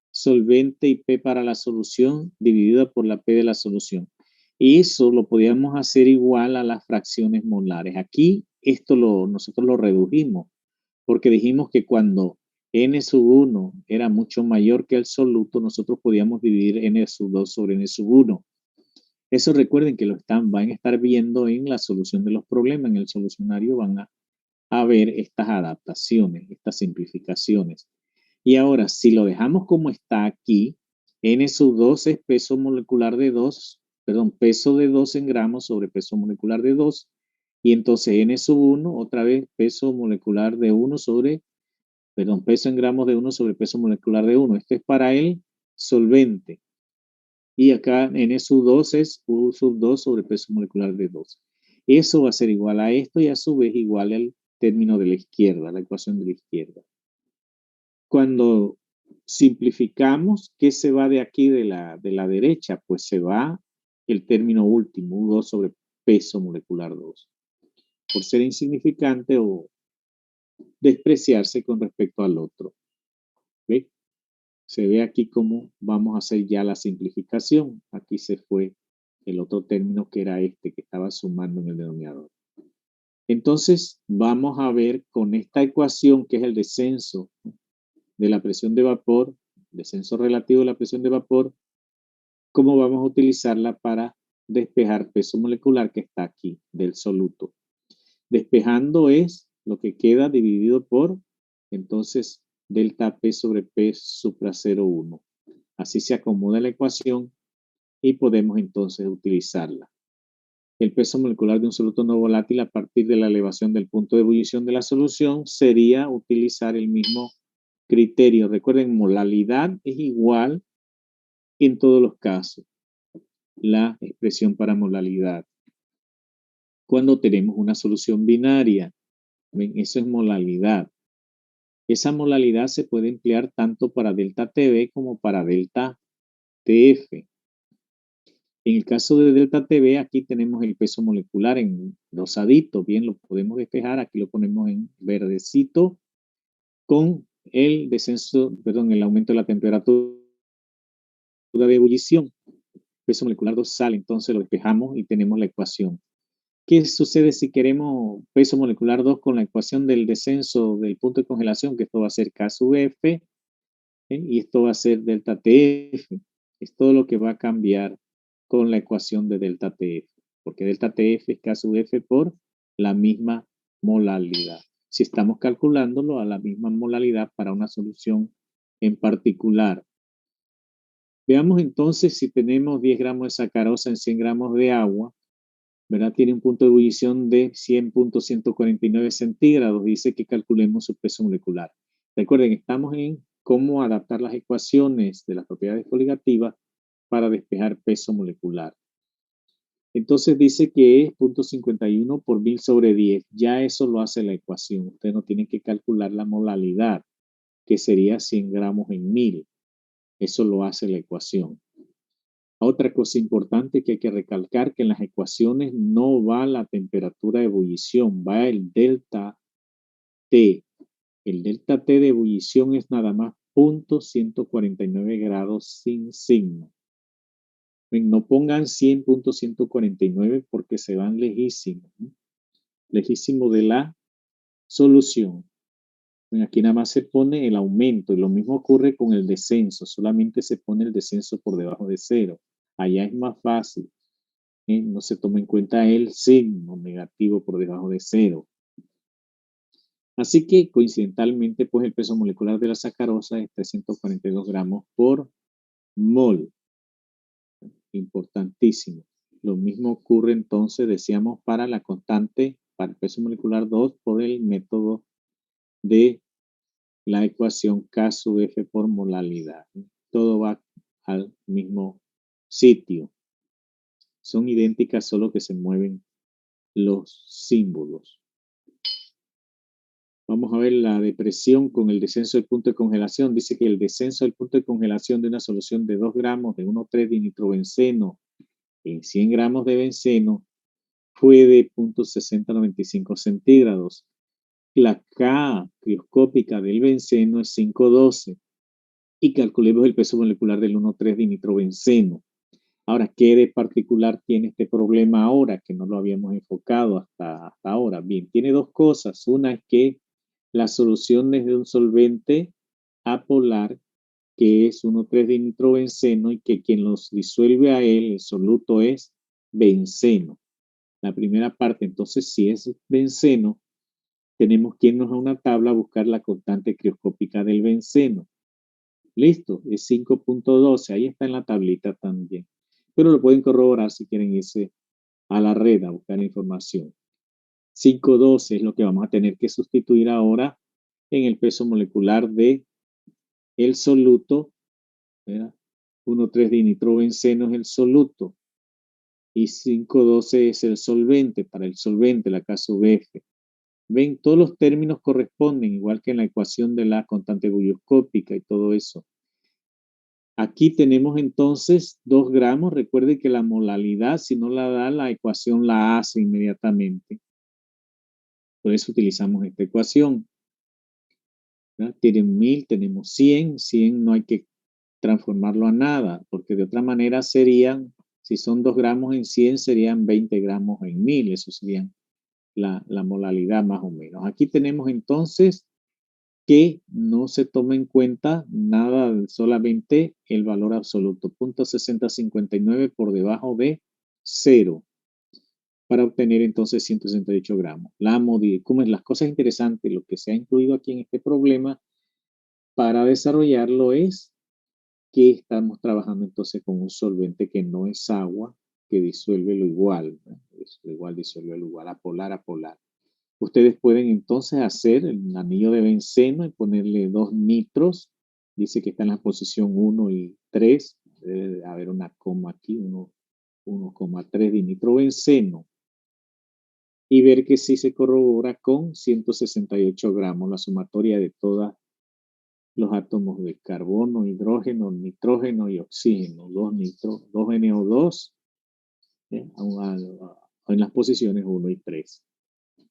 S1: solvente y P para la solución dividida por la P de la solución. Y eso lo podíamos hacer igual a las fracciones molares. Aquí nosotros lo redujimos porque dijimos que cuando N sub 1 era mucho mayor que el soluto, nosotros podíamos dividir N sub 2 sobre N sub 1. Eso recuerden que van a estar viendo en la solución de los problemas. En el solucionario van a ver estas adaptaciones, estas simplificaciones. Y ahora, si lo dejamos como está aquí, N sub 2 es peso molecular de 2, perdón, peso de 2 en gramos sobre peso molecular de 2. Y entonces N sub 1, otra vez, peso molecular de 1 sobre, perdón, peso en gramos de 1 sobre peso molecular de 1. Esto es para el solvente. Y acá N sub 2 es U sub 2 sobre peso molecular de 2. Eso va a ser igual a esto y a su vez igual al término de la izquierda, la ecuación de la izquierda. Cuando simplificamos, ¿qué se va de aquí de la derecha? Pues se va el término último, U2 sobre peso molecular 2, por ser insignificante o despreciarse con respecto al otro. ¿Ve? Se ve aquí cómo vamos a hacer ya la simplificación. Aquí se fue el otro término que era este que estaba sumando en el denominador. Entonces, vamos a ver con esta ecuación que es el descenso de la presión de vapor, descenso relativo de la presión de vapor, cómo vamos a utilizarla para despejar peso molecular que está aquí del soluto. Despejando es lo que queda dividido por, entonces, delta P sobre P supra 0,1. Así se acomoda la ecuación y podemos entonces utilizarla. El peso molecular de un soluto no volátil a partir de la elevación del punto de ebullición de la solución sería utilizar el mismo criterio. Recuerden, molalidad es igual en todos los casos. La expresión para molalidad. Cuando tenemos una solución binaria, ¿ven? Eso es molalidad. Esa molalidad se puede emplear tanto para delta TB como para delta TF. En el caso de delta TB, aquí tenemos el peso molecular en rosadito. Bien, lo podemos despejar. Aquí lo ponemos en verdecito con el descenso, perdón, el aumento de la temperatura de ebullición. Peso molecular 2 sale, entonces lo despejamos y tenemos la ecuación. ¿Qué sucede si queremos peso molecular 2 con la ecuación del descenso del punto de congelación? Que esto va a ser K sub F, y esto va a ser delta TF. Es todo lo que va a cambiar con la ecuación de delta TF, porque delta TF es K sub F por la misma molalidad. Si estamos calculándolo a la misma molalidad para una solución en particular. Veamos entonces si tenemos 10 gramos de sacarosa en 100 gramos de agua, ¿verdad? Tiene un punto de ebullición de 100.149 centígrados. Dice que calculemos su peso molecular. Recuerden, estamos en cómo adaptar las ecuaciones de las propiedades coligativas para despejar peso molecular. Entonces dice que es 0.51 por 1000 sobre 10. Ya eso lo hace la ecuación. Usted no tiene que calcular la molalidad, que sería 100 gramos en 1000. Eso lo hace la ecuación. Otra cosa importante que hay que recalcar, que en las ecuaciones no va la temperatura de ebullición, va el delta T. El delta T de ebullición es nada más 0.149 grados sin signo. No pongan 100.149 porque se van lejísimos, ¿no? Lejísimo de la solución. Aquí nada más se pone el aumento y lo mismo ocurre con el descenso, solamente se pone el descenso por debajo de 0. Allá es más fácil, no se toma en cuenta el signo negativo por debajo de 0. Así que coincidentalmente, pues el peso molecular de la sacarosa es 342 gramos por mol. Importantísimo. Lo mismo ocurre entonces, decíamos, para la constante, para el peso molecular 2 por el método de la ecuación K sub F por molalidad. Todo va al mismo sitio. Son idénticas, solo que se mueven los símbolos. Vamos a ver la depresión con el descenso del punto de congelación. Dice que el descenso del punto de congelación de una solución de 2 gramos de 1,3 dinitrobenceno en 100 gramos de benceno fue de 0.6095 centígrados. La K crioscópica del benceno es 512 y calculemos el peso molecular del 1,3 dinitrobenceno. Ahora, ¿qué de particular tiene este problema ahora que no lo habíamos enfocado hasta ahora? Bien, tiene dos cosas. Una es que la solución es de un solvente apolar que es 1,3 dinitrobenceno y que quien los disuelve a él, el soluto, es benceno. La primera parte, entonces, si es benceno, tenemos que irnos a una tabla a buscar la constante crioscópica del benceno. Listo, es 5.12, ahí está en la tablita también. Pero lo pueden corroborar si quieren irse a la red a buscar información. 5.12 es lo que vamos a tener que sustituir ahora en el peso molecular de el soluto, ¿verdad? 1,3 dinitrobenceno es el soluto y 5,12 es el solvente, para el solvente, la K sub F. Ven, todos los términos corresponden, igual que en la ecuación de la constante bulloscópica y todo eso. Aquí tenemos entonces 2 gramos. Recuerde que la molalidad, si no la da, la ecuación la hace inmediatamente. Por eso utilizamos esta ecuación. ¿Verdad? Tienen 1000, tenemos 100. 100 no hay que transformarlo a nada, porque de otra manera serían, si son 2 gramos en 100, serían 20 gramos en 1000. Eso sería la molalidad más o menos. Aquí tenemos entonces que no se toma en cuenta nada, solamente el valor absoluto, 0.6059 por debajo de 0, para obtener entonces 168 gramos. Como es las cosas interesantes, lo que se ha incluido aquí en este problema para desarrollarlo es que estamos trabajando entonces con un solvente que no es agua, que disuelve lo igual, ¿no? Lo igual disuelve lo igual, apolar, apolar. Ustedes pueden entonces hacer el anillo de benceno y ponerle 2 nitros. Dice que está en la posición 1 y 3. Debe haber una coma aquí, 1,3 dinitrobenceno. Y ver que sí se corrobora con 168 gramos, la sumatoria de todos los átomos de carbono, hidrógeno, nitrógeno y oxígeno. 2 NO2 en las posiciones 1 y 3.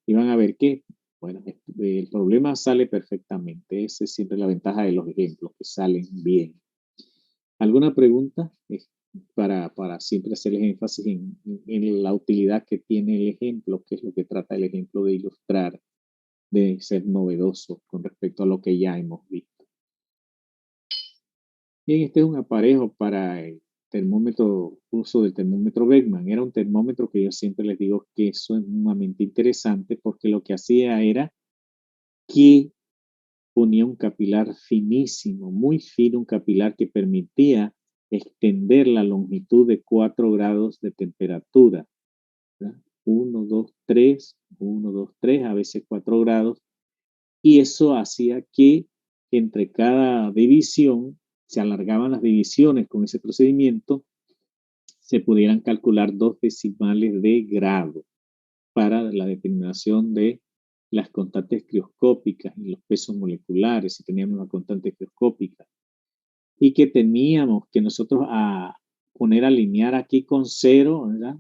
S1: Y van a ver que, bueno, el problema sale perfectamente. Esa es siempre la ventaja de los ejemplos, que salen bien. ¿Alguna pregunta? Para siempre hacerles énfasis en la utilidad que tiene el ejemplo, que es lo que trata el ejemplo de ilustrar, de ser novedoso con respecto a lo que ya hemos visto. Bien, este es un aparejo para el termómetro, uso del termómetro Beckman. Era un termómetro que yo siempre les digo que es sumamente interesante porque lo que hacía era que ponía un capilar finísimo, muy fino, un capilar que permitía extender la longitud de 4 grados de temperatura, ¿verdad? 1, 2, 3, 1, 2, 3, a veces 4 grados, y eso hacía que entre cada división se alargaban las divisiones con ese procedimiento, se pudieran calcular 2 decimales de grado para la determinación de las constantes crioscópicas y los pesos moleculares, si teníamos una constante crioscópica, y que teníamos que nosotros poner a alinear aquí con 0, ¿verdad?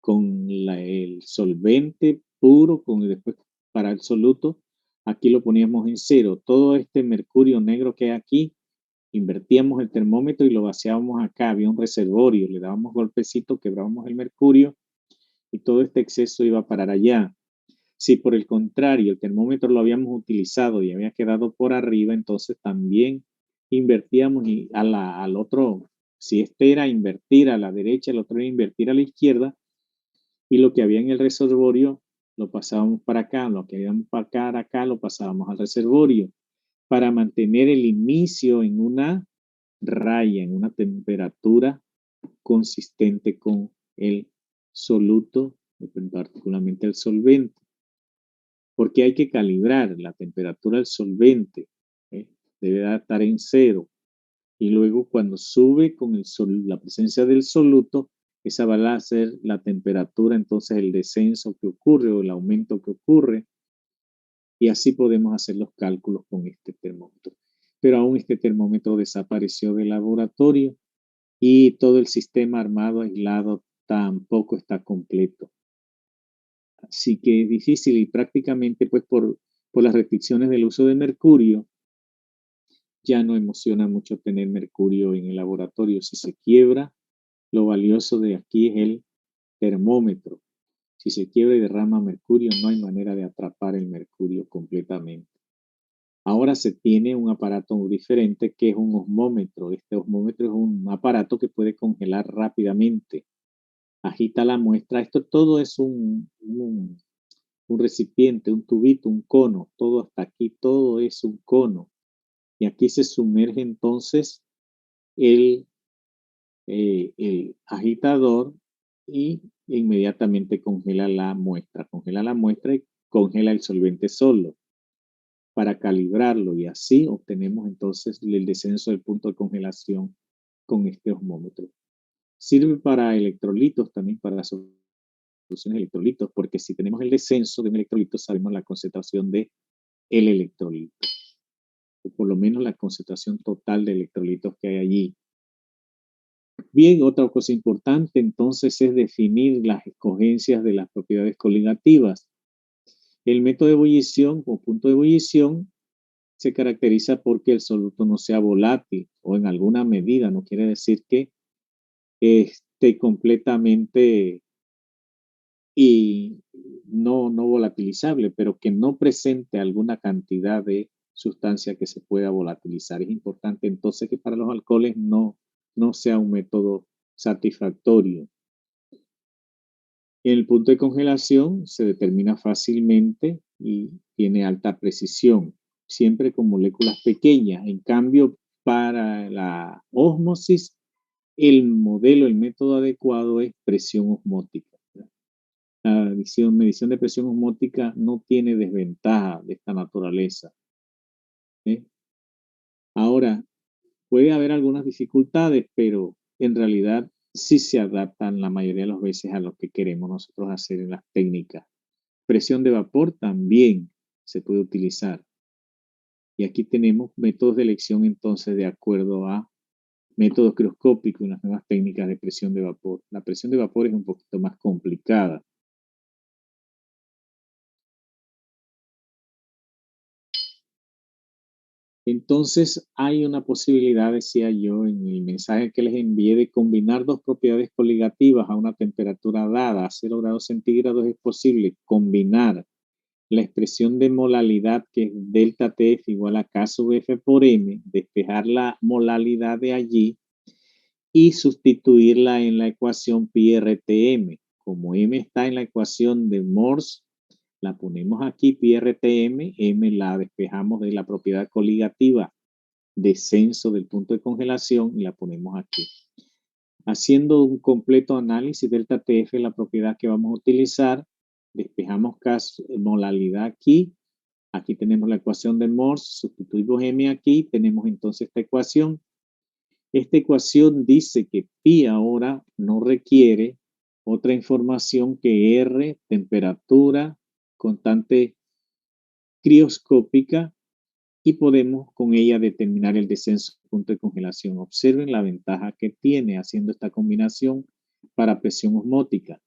S1: Con el solvente puro, después para el soluto, aquí lo poníamos en 0. Todo este mercurio negro que hay aquí, invertíamos el termómetro y lo vaciábamos acá, había un reservorio, le dábamos golpecitos, quebrábamos el mercurio y todo este exceso iba a parar allá. Si por el contrario el termómetro lo habíamos utilizado y había quedado por arriba, entonces también invertíamos y al otro, si este era invertir a la derecha, el otro era invertir a la izquierda, y lo que había en el reservorio lo pasábamos para acá, lo que había para acá lo pasábamos al reservorio, para mantener el inicio en una raya, en una temperatura consistente con el soluto, particularmente el solvente. Porque hay que calibrar la temperatura del solvente, debe estar en 0. Y luego cuando sube con la presencia del soluto, esa va a ser la temperatura, entonces el descenso que ocurre o el aumento que ocurre. Y así podemos hacer los cálculos con este termómetro. Pero aún este termómetro desapareció del laboratorio y todo el sistema armado aislado tampoco está completo. Así que es difícil y prácticamente pues por las restricciones del uso de mercurio, ya no emociona mucho tener mercurio en el laboratorio. Si se quiebra, lo valioso de aquí es el termómetro. Si se quiebra y derrama mercurio, no hay manera de atrapar el mercurio completamente. Ahora se tiene un aparato muy diferente que es un osmómetro. Este osmómetro es un aparato que puede congelar rápidamente. Agita la muestra. Esto todo es un recipiente, un tubito, un cono. Todo hasta aquí, todo es un cono. Y aquí se sumerge entonces el agitador y inmediatamente congela la muestra. Congela la muestra y congela el solvente solo para calibrarlo y así obtenemos entonces el descenso del punto de congelación con este osmómetro. Sirve para electrolitos, también para soluciones de electrolitos, porque si tenemos el descenso de un electrolito sabemos la concentración de el electrolito, o por lo menos la concentración total de electrolitos que hay allí. Bien, otra cosa importante entonces es definir las escogencias de las propiedades coligativas. El método de ebullición o punto de ebullición se caracteriza porque el soluto no sea volátil o en alguna medida, no quiere decir que esté completamente y no volatilizable, pero que no presente alguna cantidad de sustancia que se pueda volatilizar. Es importante entonces que para los alcoholes no sea un método satisfactorio. El punto de congelación se determina fácilmente y tiene alta precisión, siempre con moléculas pequeñas. En cambio, para la ósmosis, el método adecuado es presión osmótica. La medición de presión osmótica no tiene desventaja de esta naturaleza. Ahora, puede haber algunas dificultades, pero en realidad sí se adaptan la mayoría de las veces a lo que queremos nosotros hacer en las técnicas. Presión de vapor también se puede utilizar. Y aquí tenemos métodos de elección entonces de acuerdo a métodos crioscópicos y las nuevas técnicas de presión de vapor. La presión de vapor es un poquito más complicada. Entonces hay una posibilidad, decía yo en el mensaje que les envié, de combinar dos propiedades coligativas a una temperatura dada, a 0 grados centígrados. Es posible combinar la expresión de molalidad, que es delta TF igual a K sub F por M, despejar la molalidad de allí y sustituirla en la ecuación pi RTM. Como M está en la ecuación de Morse, la ponemos aquí, pi RTM, M la despejamos de la propiedad coligativa, descenso del punto de congelación, y la ponemos aquí. Haciendo un completo análisis delta TF, la propiedad que vamos a utilizar, despejamos molalidad aquí. Aquí tenemos la ecuación de Morse, sustituimos M aquí, tenemos entonces esta ecuación. Esta ecuación dice que pi ahora no requiere otra información que R, temperatura, constante crioscópica, y podemos con ella determinar el descenso del punto de congelación. Observen la ventaja que tiene haciendo esta combinación para presión osmótica.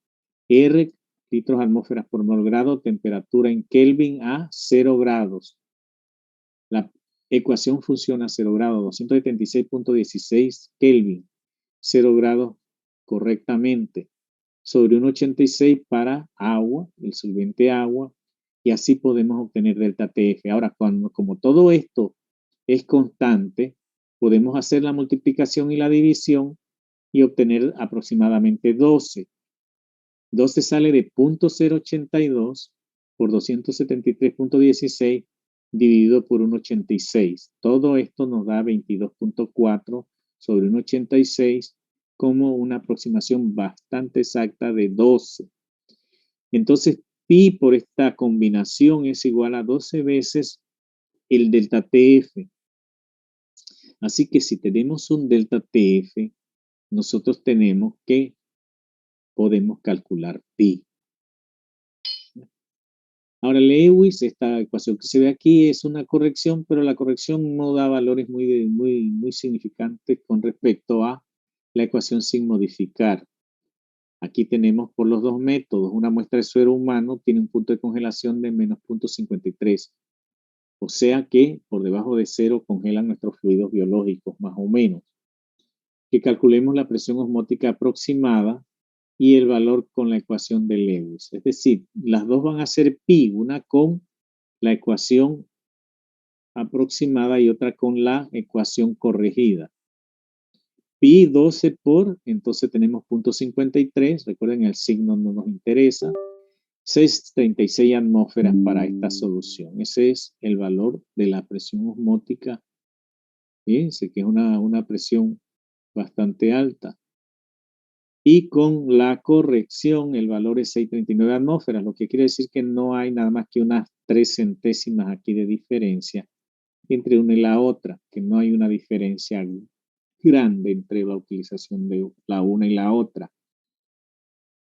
S1: R litros atmósferas por mol grado, temperatura en Kelvin a 0 grados. La ecuación funciona a 0 grados, 276.16 Kelvin, 0 grados correctamente, sobre 1,86 para agua, el solvente agua, y así podemos obtener delta TF. Ahora, como todo esto es constante, podemos hacer la multiplicación y la división y obtener aproximadamente 12. 12 sale de 0.082 por 273.16 dividido por 1,86. Todo esto nos da 22.4 sobre 1,86 como una aproximación bastante exacta de 12. Entonces, pi por esta combinación es igual a 12 veces el delta TF. Así que si tenemos un delta TF, nosotros podemos calcular pi. Ahora, Lewis, esta ecuación que se ve aquí es una corrección, pero la corrección no da valores muy significantes con respecto a la ecuación sin modificar. Aquí tenemos por los dos métodos, una muestra de suero humano tiene un punto de congelación de menos 0.53. O sea que por debajo de 0 congelan nuestros fluidos biológicos, más o menos. Que calculemos la presión osmótica aproximada y el valor con la ecuación de Lewis. Es decir, las dos van a ser pi, una con la ecuación aproximada y otra con la ecuación corregida. Pi 12 por, entonces tenemos 0.53, recuerden el signo no nos interesa, 636 atmósferas para esta solución. Ese es el valor de la presión osmótica. Fíjense que es una presión bastante alta. Y con la corrección el valor es 639 atmósferas, lo que quiere decir que no hay nada más que unas 3 centésimas aquí de diferencia entre una y la otra, que no hay una diferencia grande entre la utilización de la una y la otra.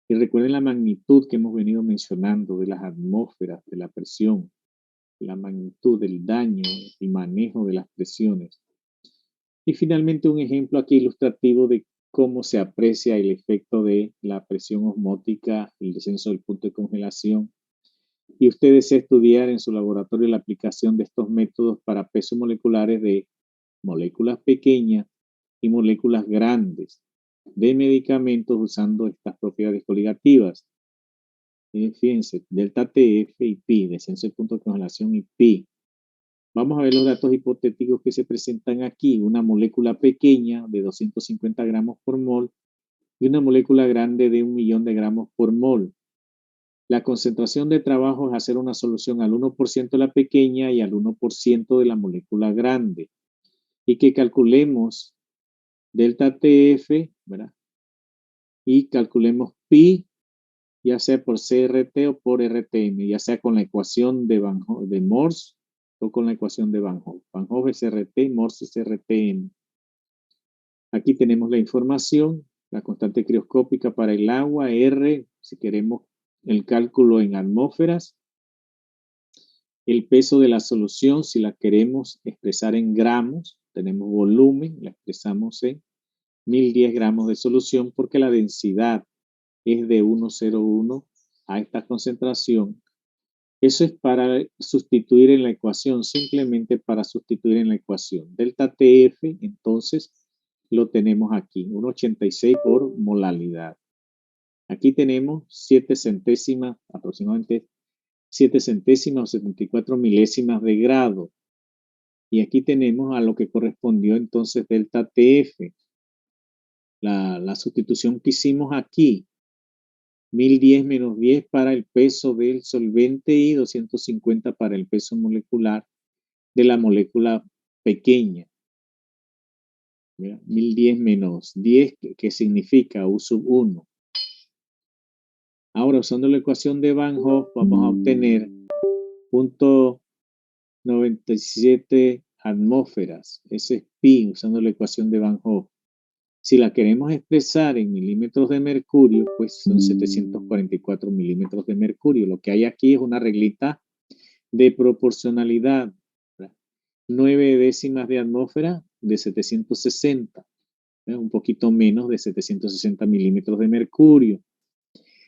S1: Y recuerden la magnitud que hemos venido mencionando de las atmósferas, de la presión, la magnitud del daño y manejo de las presiones. Y finalmente un ejemplo aquí ilustrativo de cómo se aprecia el efecto de la presión osmótica, el descenso del punto de congelación. Y usted desea estudiar en su laboratorio la aplicación de estos métodos para pesos moleculares de moléculas pequeñas y moléculas grandes de medicamentos usando estas propiedades coligativas. Fíjense, delta TF y pi, descenso del punto de congelación y pi. Vamos a ver los datos hipotéticos que se presentan aquí. Una molécula pequeña de 250 gramos por mol y una molécula grande de 1.000.000 de gramos por mol. La concentración de trabajo es hacer una solución al 1% de la pequeña y al 1% de la molécula grande. Y que calculemos delta TF, ¿verdad? Y calculemos pi, ya sea por CRT o por RTM, ya sea con la ecuación de Morse o con la ecuación de Van Hoff. Van Hoff es RT, Morse es RTM. Aquí tenemos la información, la constante crioscópica para el agua, R, si queremos el cálculo en atmósferas, el peso de la solución, si la queremos expresar en gramos, tenemos volumen, la expresamos en 1.010 gramos de solución porque la densidad es de 1,01 a esta concentración. Eso es para sustituir en la ecuación, simplemente para sustituir en la ecuación. Delta TF, entonces, lo tenemos aquí, 1,86 por molalidad. Aquí tenemos 7 centésimas, aproximadamente 7 centésimas o 74 milésimas de grado. Y aquí tenemos a lo que correspondió entonces delta TF. La sustitución que hicimos aquí, 1.010 menos 10 para el peso del solvente y 250 para el peso molecular de la molécula pequeña. Mira, 1010 menos 10, que significa U sub 1. Ahora, usando la ecuación de Van Hoff, vamos a obtener 0.97 atmósferas. Ese es pi, usando la ecuación de Van Hoff. Si la queremos expresar en milímetros de mercurio, pues son 744 milímetros de mercurio. Lo que hay aquí es una reglita de proporcionalidad. 9 décimas de atmósfera de 760. Un poquito menos de 760 milímetros de mercurio.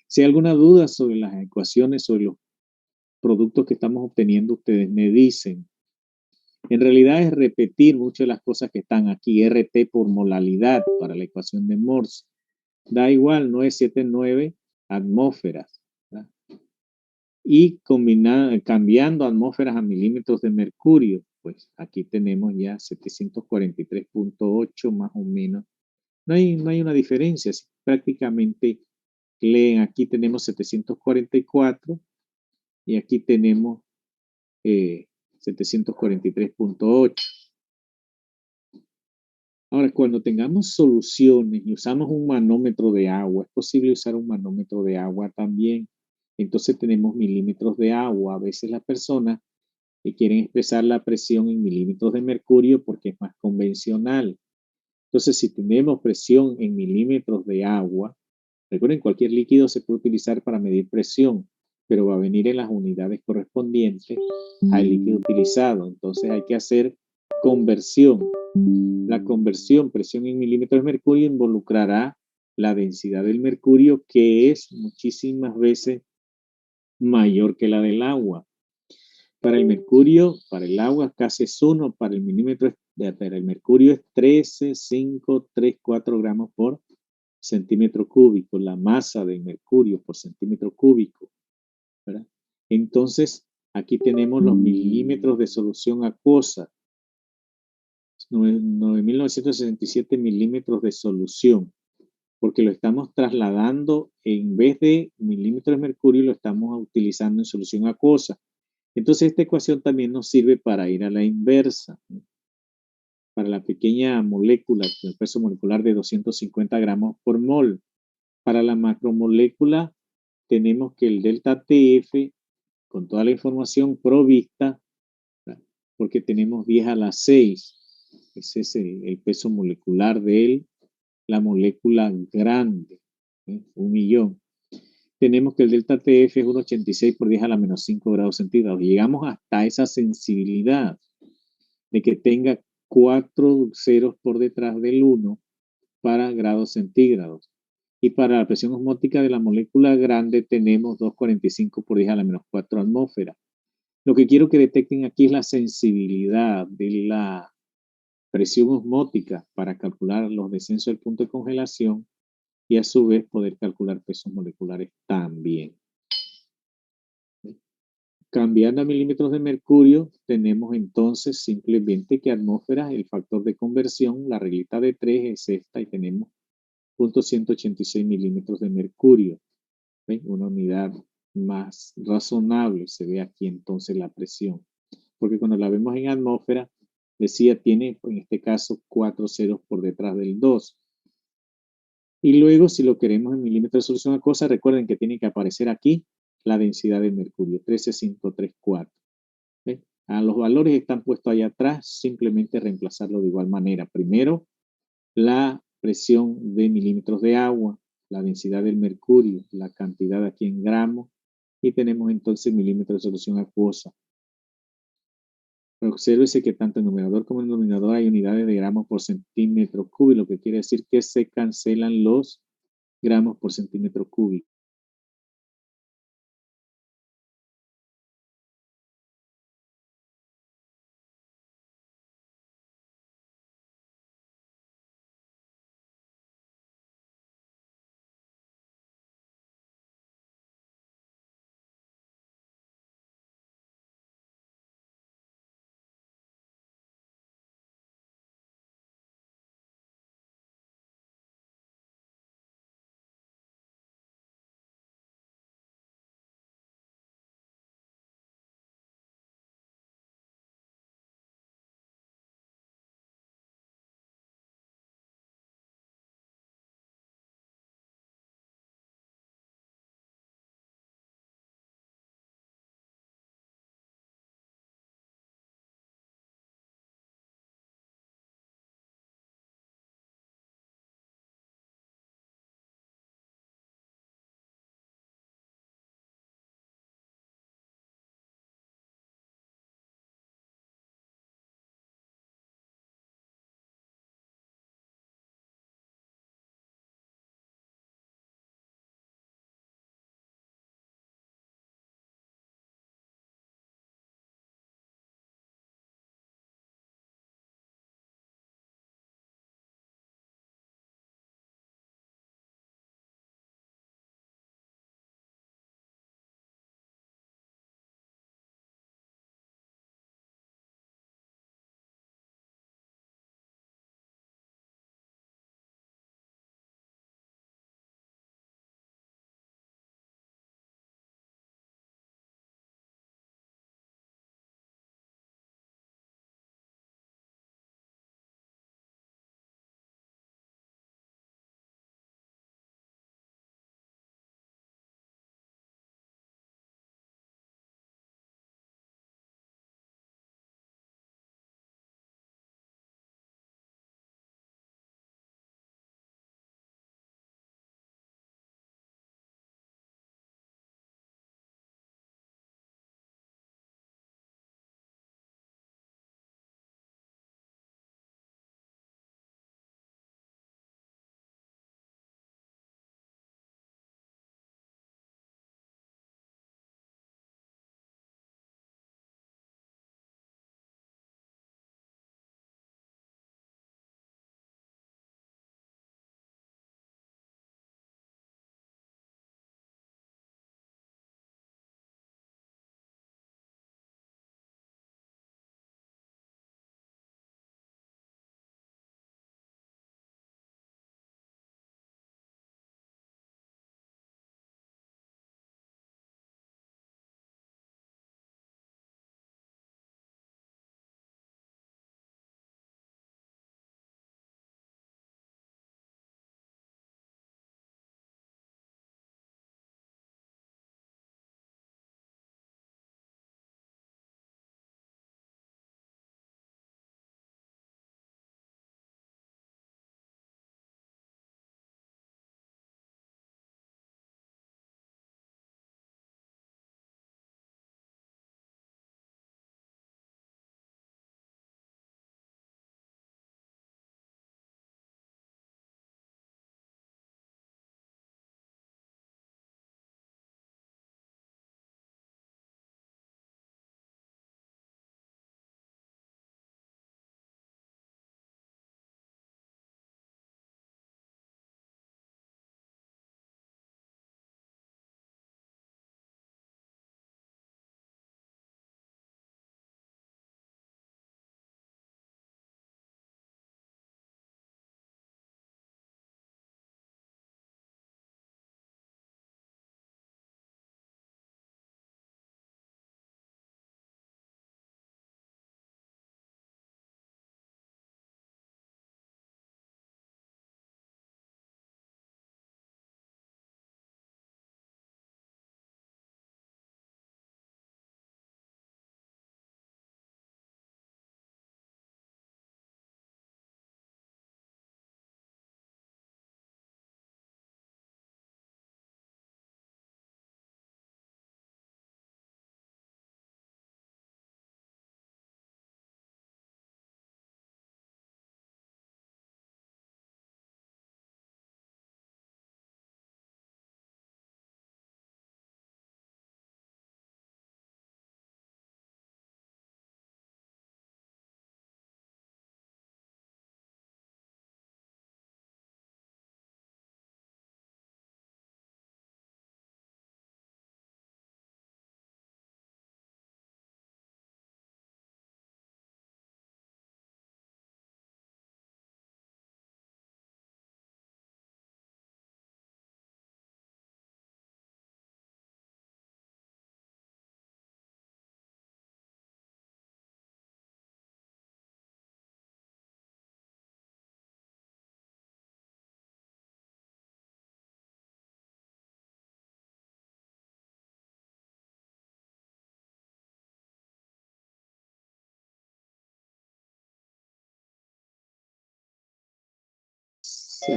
S1: Si hay alguna duda sobre las ecuaciones, sobre los productos que estamos obteniendo, ustedes me dicen. En realidad es repetir muchas de las cosas que están aquí. RT por molalidad para la ecuación de Morse. Da igual, 979 atmósferas. ¿verdad? Y cambiando atmósferas a milímetros de mercurio, pues aquí tenemos ya 743.8 más o menos. No hay una diferencia, prácticamente leen, aquí tenemos 744 y aquí tenemos 743.8. Ahora, cuando tengamos soluciones y usamos un manómetro de agua, es posible usar un manómetro de agua también. Entonces tenemos milímetros de agua. A veces las personas quieren expresar la presión en milímetros de mercurio porque es más convencional. Entonces, si tenemos presión en milímetros de agua, recuerden, cualquier líquido se puede utilizar para medir presión, pero va a venir en las unidades correspondientes al líquido utilizado. Entonces hay que hacer conversión. La conversión, presión en milímetros de mercurio, involucrará la densidad del mercurio, que es muchísimas veces mayor que la del agua. Para el mercurio, para el agua casi es 1, para el milímetro, para el mercurio es 13,534 gramos por centímetro cúbico, la masa del mercurio por centímetro cúbico, ¿verdad? Entonces, aquí tenemos los milímetros de solución acuosa, 9.967 milímetros de solución, porque lo estamos trasladando, en vez de milímetros de mercurio, lo estamos utilizando en solución acuosa. Entonces, esta ecuación también nos sirve para ir a la inversa. Para la pequeña molécula, el peso molecular de 250 gramos por mol. Para la macromolécula, tenemos que el delta TF, con toda la información provista, porque tenemos 10 a la 6. Ese es el peso molecular de la molécula grande, 1.000.000. Tenemos que el delta TF es 1,86 por 10 a la menos 5 grados centígrados. Llegamos hasta esa sensibilidad de que tenga 4 ceros por detrás del 1 para grados centígrados. Y para la presión osmótica de la molécula grande tenemos 2,45 por 10 a la menos 4 atmósferas. Lo que quiero que detecten aquí es la sensibilidad de la presión osmótica para calcular los descensos del punto de congelación y a su vez poder calcular pesos moleculares también. Cambiando a milímetros de mercurio, tenemos entonces simplemente que atmósferas, el factor de conversión, la reglita de 3 es esta y tenemos 0.186 milímetros de mercurio. ¿Ven? Una unidad más razonable, se ve aquí entonces la presión. Porque cuando la vemos en atmósfera, decía, tiene en este caso 4 ceros por detrás del 2. Y luego, si lo queremos en milímetros de solución acuosa, recuerden que tiene que aparecer aquí la densidad de mercurio, 13,534. ¿Ven? Los valores están puestos allá atrás, simplemente reemplazarlo de igual manera. Primero, la presión de milímetros de agua, la densidad del mercurio, la cantidad aquí en gramos, y tenemos entonces milímetros de solución acuosa. Obsérvese que tanto en el numerador como en el denominador hay unidades de gramos por centímetro cúbico, lo que quiere decir que se cancelan los gramos por centímetro cúbico.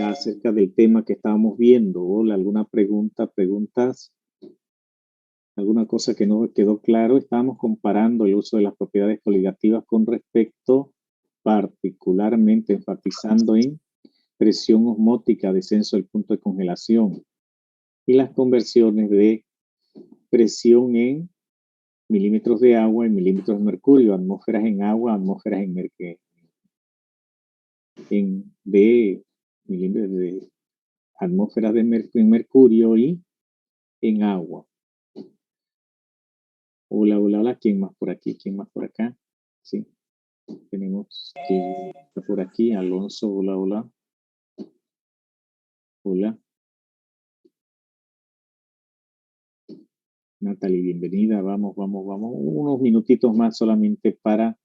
S1: acerca del tema que estábamos viendo. Hola, ¿alguna preguntas? ¿Alguna cosa que no quedó claro? Estábamos comparando el uso de las propiedades coligativas con respecto, particularmente enfatizando en presión osmótica, descenso del punto de congelación, y las conversiones de presión en milímetros de agua en milímetros de mercurio, atmósferas en agua, atmósferas en atmósferas en mercurio y en agua. Hola, hola, hola. ¿Quién más por aquí? ¿Quién más por acá? Sí. Tenemos que está por aquí. Alonso, hola, hola. Hola. Natalie, bienvenida. Vamos. Unos minutitos más solamente para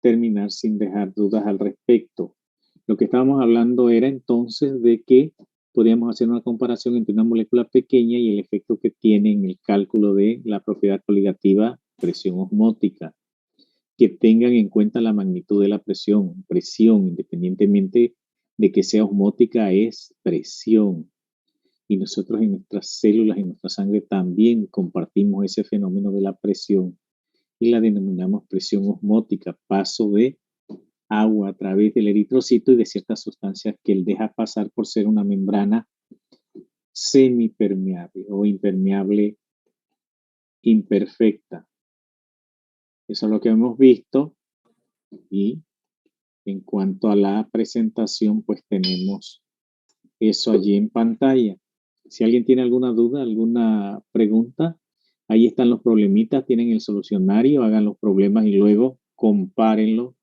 S1: terminar sin dejar dudas al respecto. Lo que estábamos hablando era entonces de que podríamos hacer una comparación entre una molécula pequeña y el efecto que tiene en el cálculo de la propiedad coligativa presión osmótica. Que tengan en cuenta la magnitud de la presión, independientemente de que sea osmótica, es presión. Y nosotros en nuestras células, en nuestra sangre, también compartimos ese fenómeno de la presión y la denominamos presión osmótica, paso de agua a través del eritrocito y de ciertas sustancias que él deja pasar por ser una membrana semipermeable o impermeable imperfecta. Eso es lo que hemos visto. Y en cuanto a la presentación, pues tenemos eso allí en pantalla. Si alguien tiene alguna duda, alguna pregunta, ahí están los problemitas, tienen el solucionario, hagan los problemas y luego compárenlo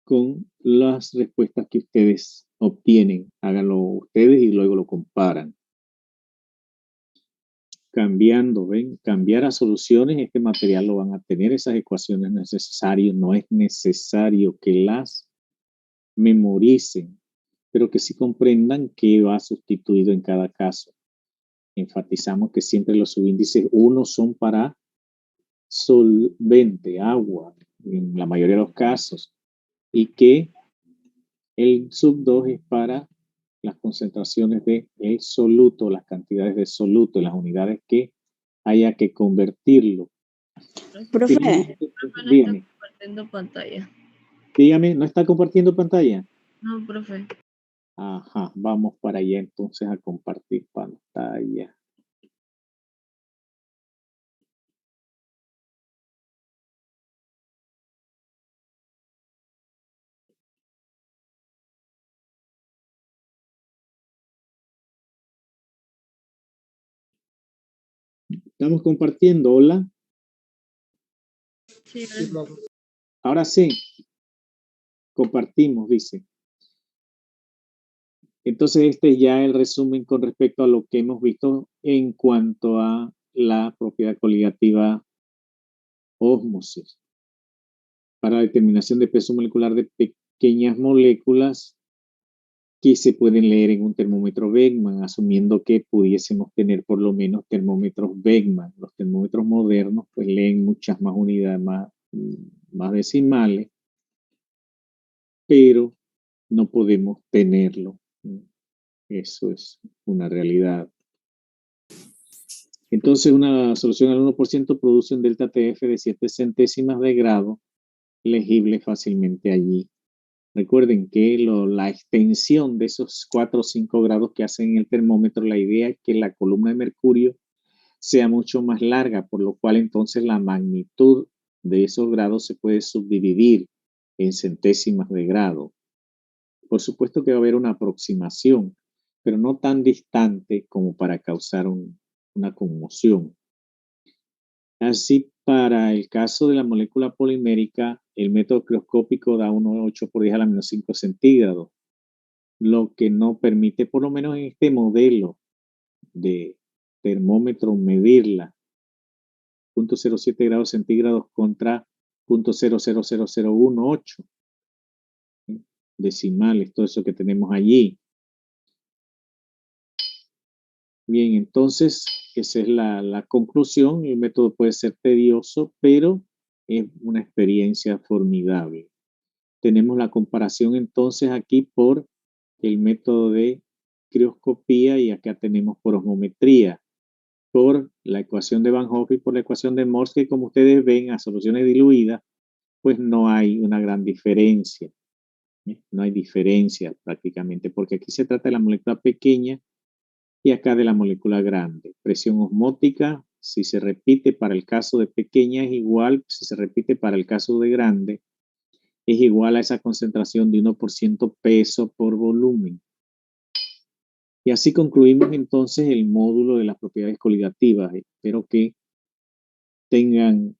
S1: con las respuestas que ustedes obtienen. Háganlo ustedes y luego lo comparan. Cambiando, ¿ven? Cambiar a soluciones, este material lo van a tener, esas ecuaciones necesarias, no es necesario que las memoricen, pero que sí comprendan qué va sustituido en cada caso. Enfatizamos que siempre los subíndices 1 son para solvente, agua, en la mayoría de los casos, y que el sub 2 es para las concentraciones de el soluto, las cantidades de soluto, las unidades que haya que convertirlo.
S3: Profe,
S2: No está compartiendo pantalla.
S1: Dígame, ¿no está compartiendo pantalla?
S2: No, profe.
S1: Ajá, vamos para allá entonces a compartir pantalla. Estamos compartiendo, hola.
S2: Sí,
S1: Ahora sí, compartimos, dice. Entonces, este es ya el resumen con respecto a lo que hemos visto en cuanto a la propiedad coligativa ósmosis. Para la determinación de peso molecular de pequeñas moléculas que se pueden leer en un termómetro Beckman, asumiendo que pudiésemos tener por lo menos termómetros Beckman. Los termómetros modernos pues leen muchas más unidades, más decimales, pero no podemos tenerlo. Eso es una realidad. Entonces, una solución al 1% produce un delta TF de 7 centésimas de grado, legible fácilmente allí. Recuerden que la extensión de esos 4 o 5 grados que hacen en el termómetro, la idea es que la columna de mercurio sea mucho más larga, por lo cual entonces la magnitud de esos grados se puede subdividir en centésimas de grado. Por supuesto que va a haber una aproximación, pero no tan distante como para causar una conmoción. Así, para el caso de la molécula polimérica, el método crioscópico da 1,8 por 10 a la menos 5 centígrados, lo que no permite, por lo menos en este modelo de termómetro, medirla 0.07 grados centígrados contra 0.000018 decimales, todo eso que tenemos allí. Bien, entonces, esa es la conclusión. El método puede ser tedioso, pero es una experiencia formidable. Tenemos la comparación entonces aquí por el método de crioscopía y acá tenemos por osmometría, por la ecuación de Van Hoff y por la ecuación de Morse, que como ustedes ven a soluciones diluidas, pues no hay una gran diferencia. No hay diferencia prácticamente, porque aquí se trata de la molécula pequeña y acá de la molécula grande. Presión osmótica, si se repite para el caso de pequeña, es igual, si se repite para el caso de grande, es igual a esa concentración de 1% peso por volumen. Y así concluimos entonces el módulo de las propiedades coligativas. Espero que tengan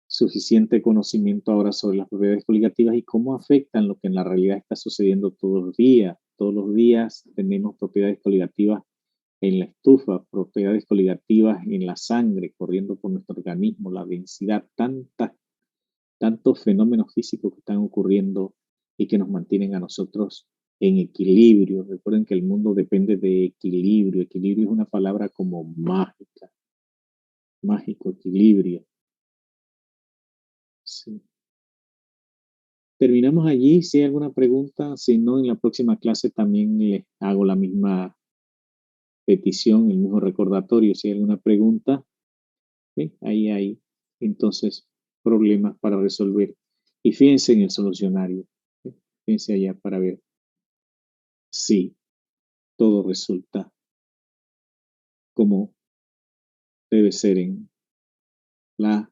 S1: suficiente conocimiento ahora sobre las propiedades coligativas y cómo afectan lo que en la realidad está sucediendo todos los días. Todos los días tenemos propiedades coligativas en la estufa, propiedades coligativas en la sangre, corriendo por nuestro organismo, la densidad, tantos fenómenos físicos que están ocurriendo y que nos mantienen a nosotros en equilibrio. Recuerden que el mundo depende de equilibrio. Equilibrio es una palabra como mágica. Mágico, equilibrio. Sí. Terminamos allí. Si hay alguna pregunta, si no, en la próxima clase también les hago la misma petición, el mismo recordatorio. Si hay alguna pregunta, ¿sí? Ahí hay entonces problemas para resolver. Y fíjense en el solucionario. ¿Sí? Fíjense allá para ver si todo resulta como debe ser en la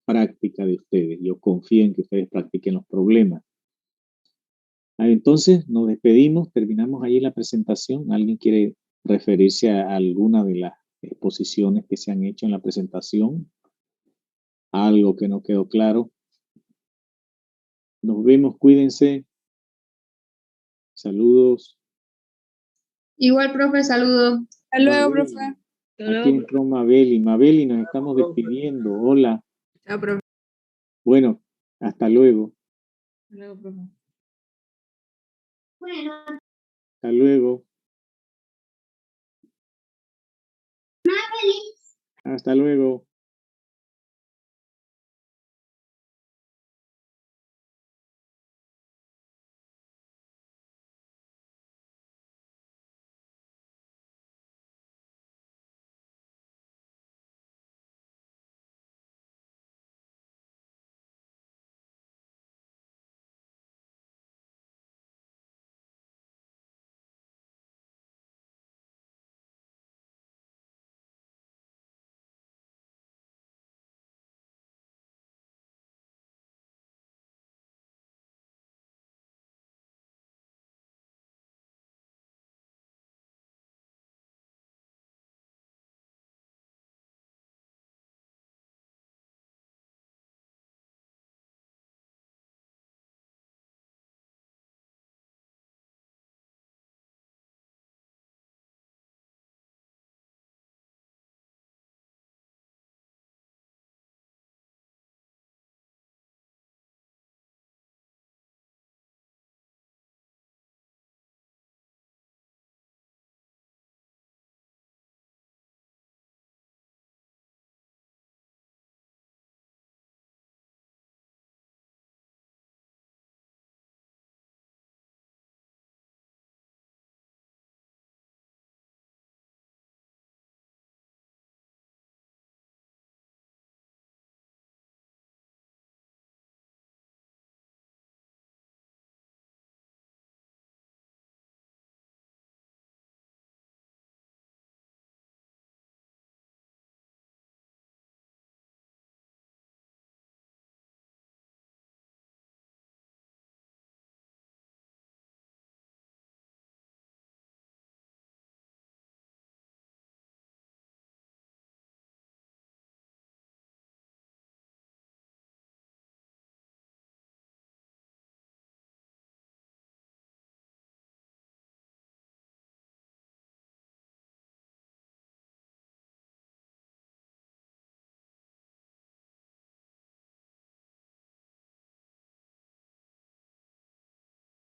S1: práctica de ustedes. Yo confío en que ustedes practiquen los problemas. Entonces, nos despedimos, terminamos ahí la presentación. ¿Alguien quiere referirse a alguna de las exposiciones que se han hecho en la presentación? Algo que no quedó claro. Nos vemos, cuídense. Saludos.
S3: Igual, profe, saludos.
S4: Hasta luego, profe.
S1: Aquí entró Mabeli. Mabeli, nos estamos despidiendo. Hola.
S3: Chao, profe.
S1: Bueno, hasta luego.
S3: Hasta luego, profe.
S4: Bueno.
S1: Hasta luego.
S4: Más feliz.
S1: Hasta luego.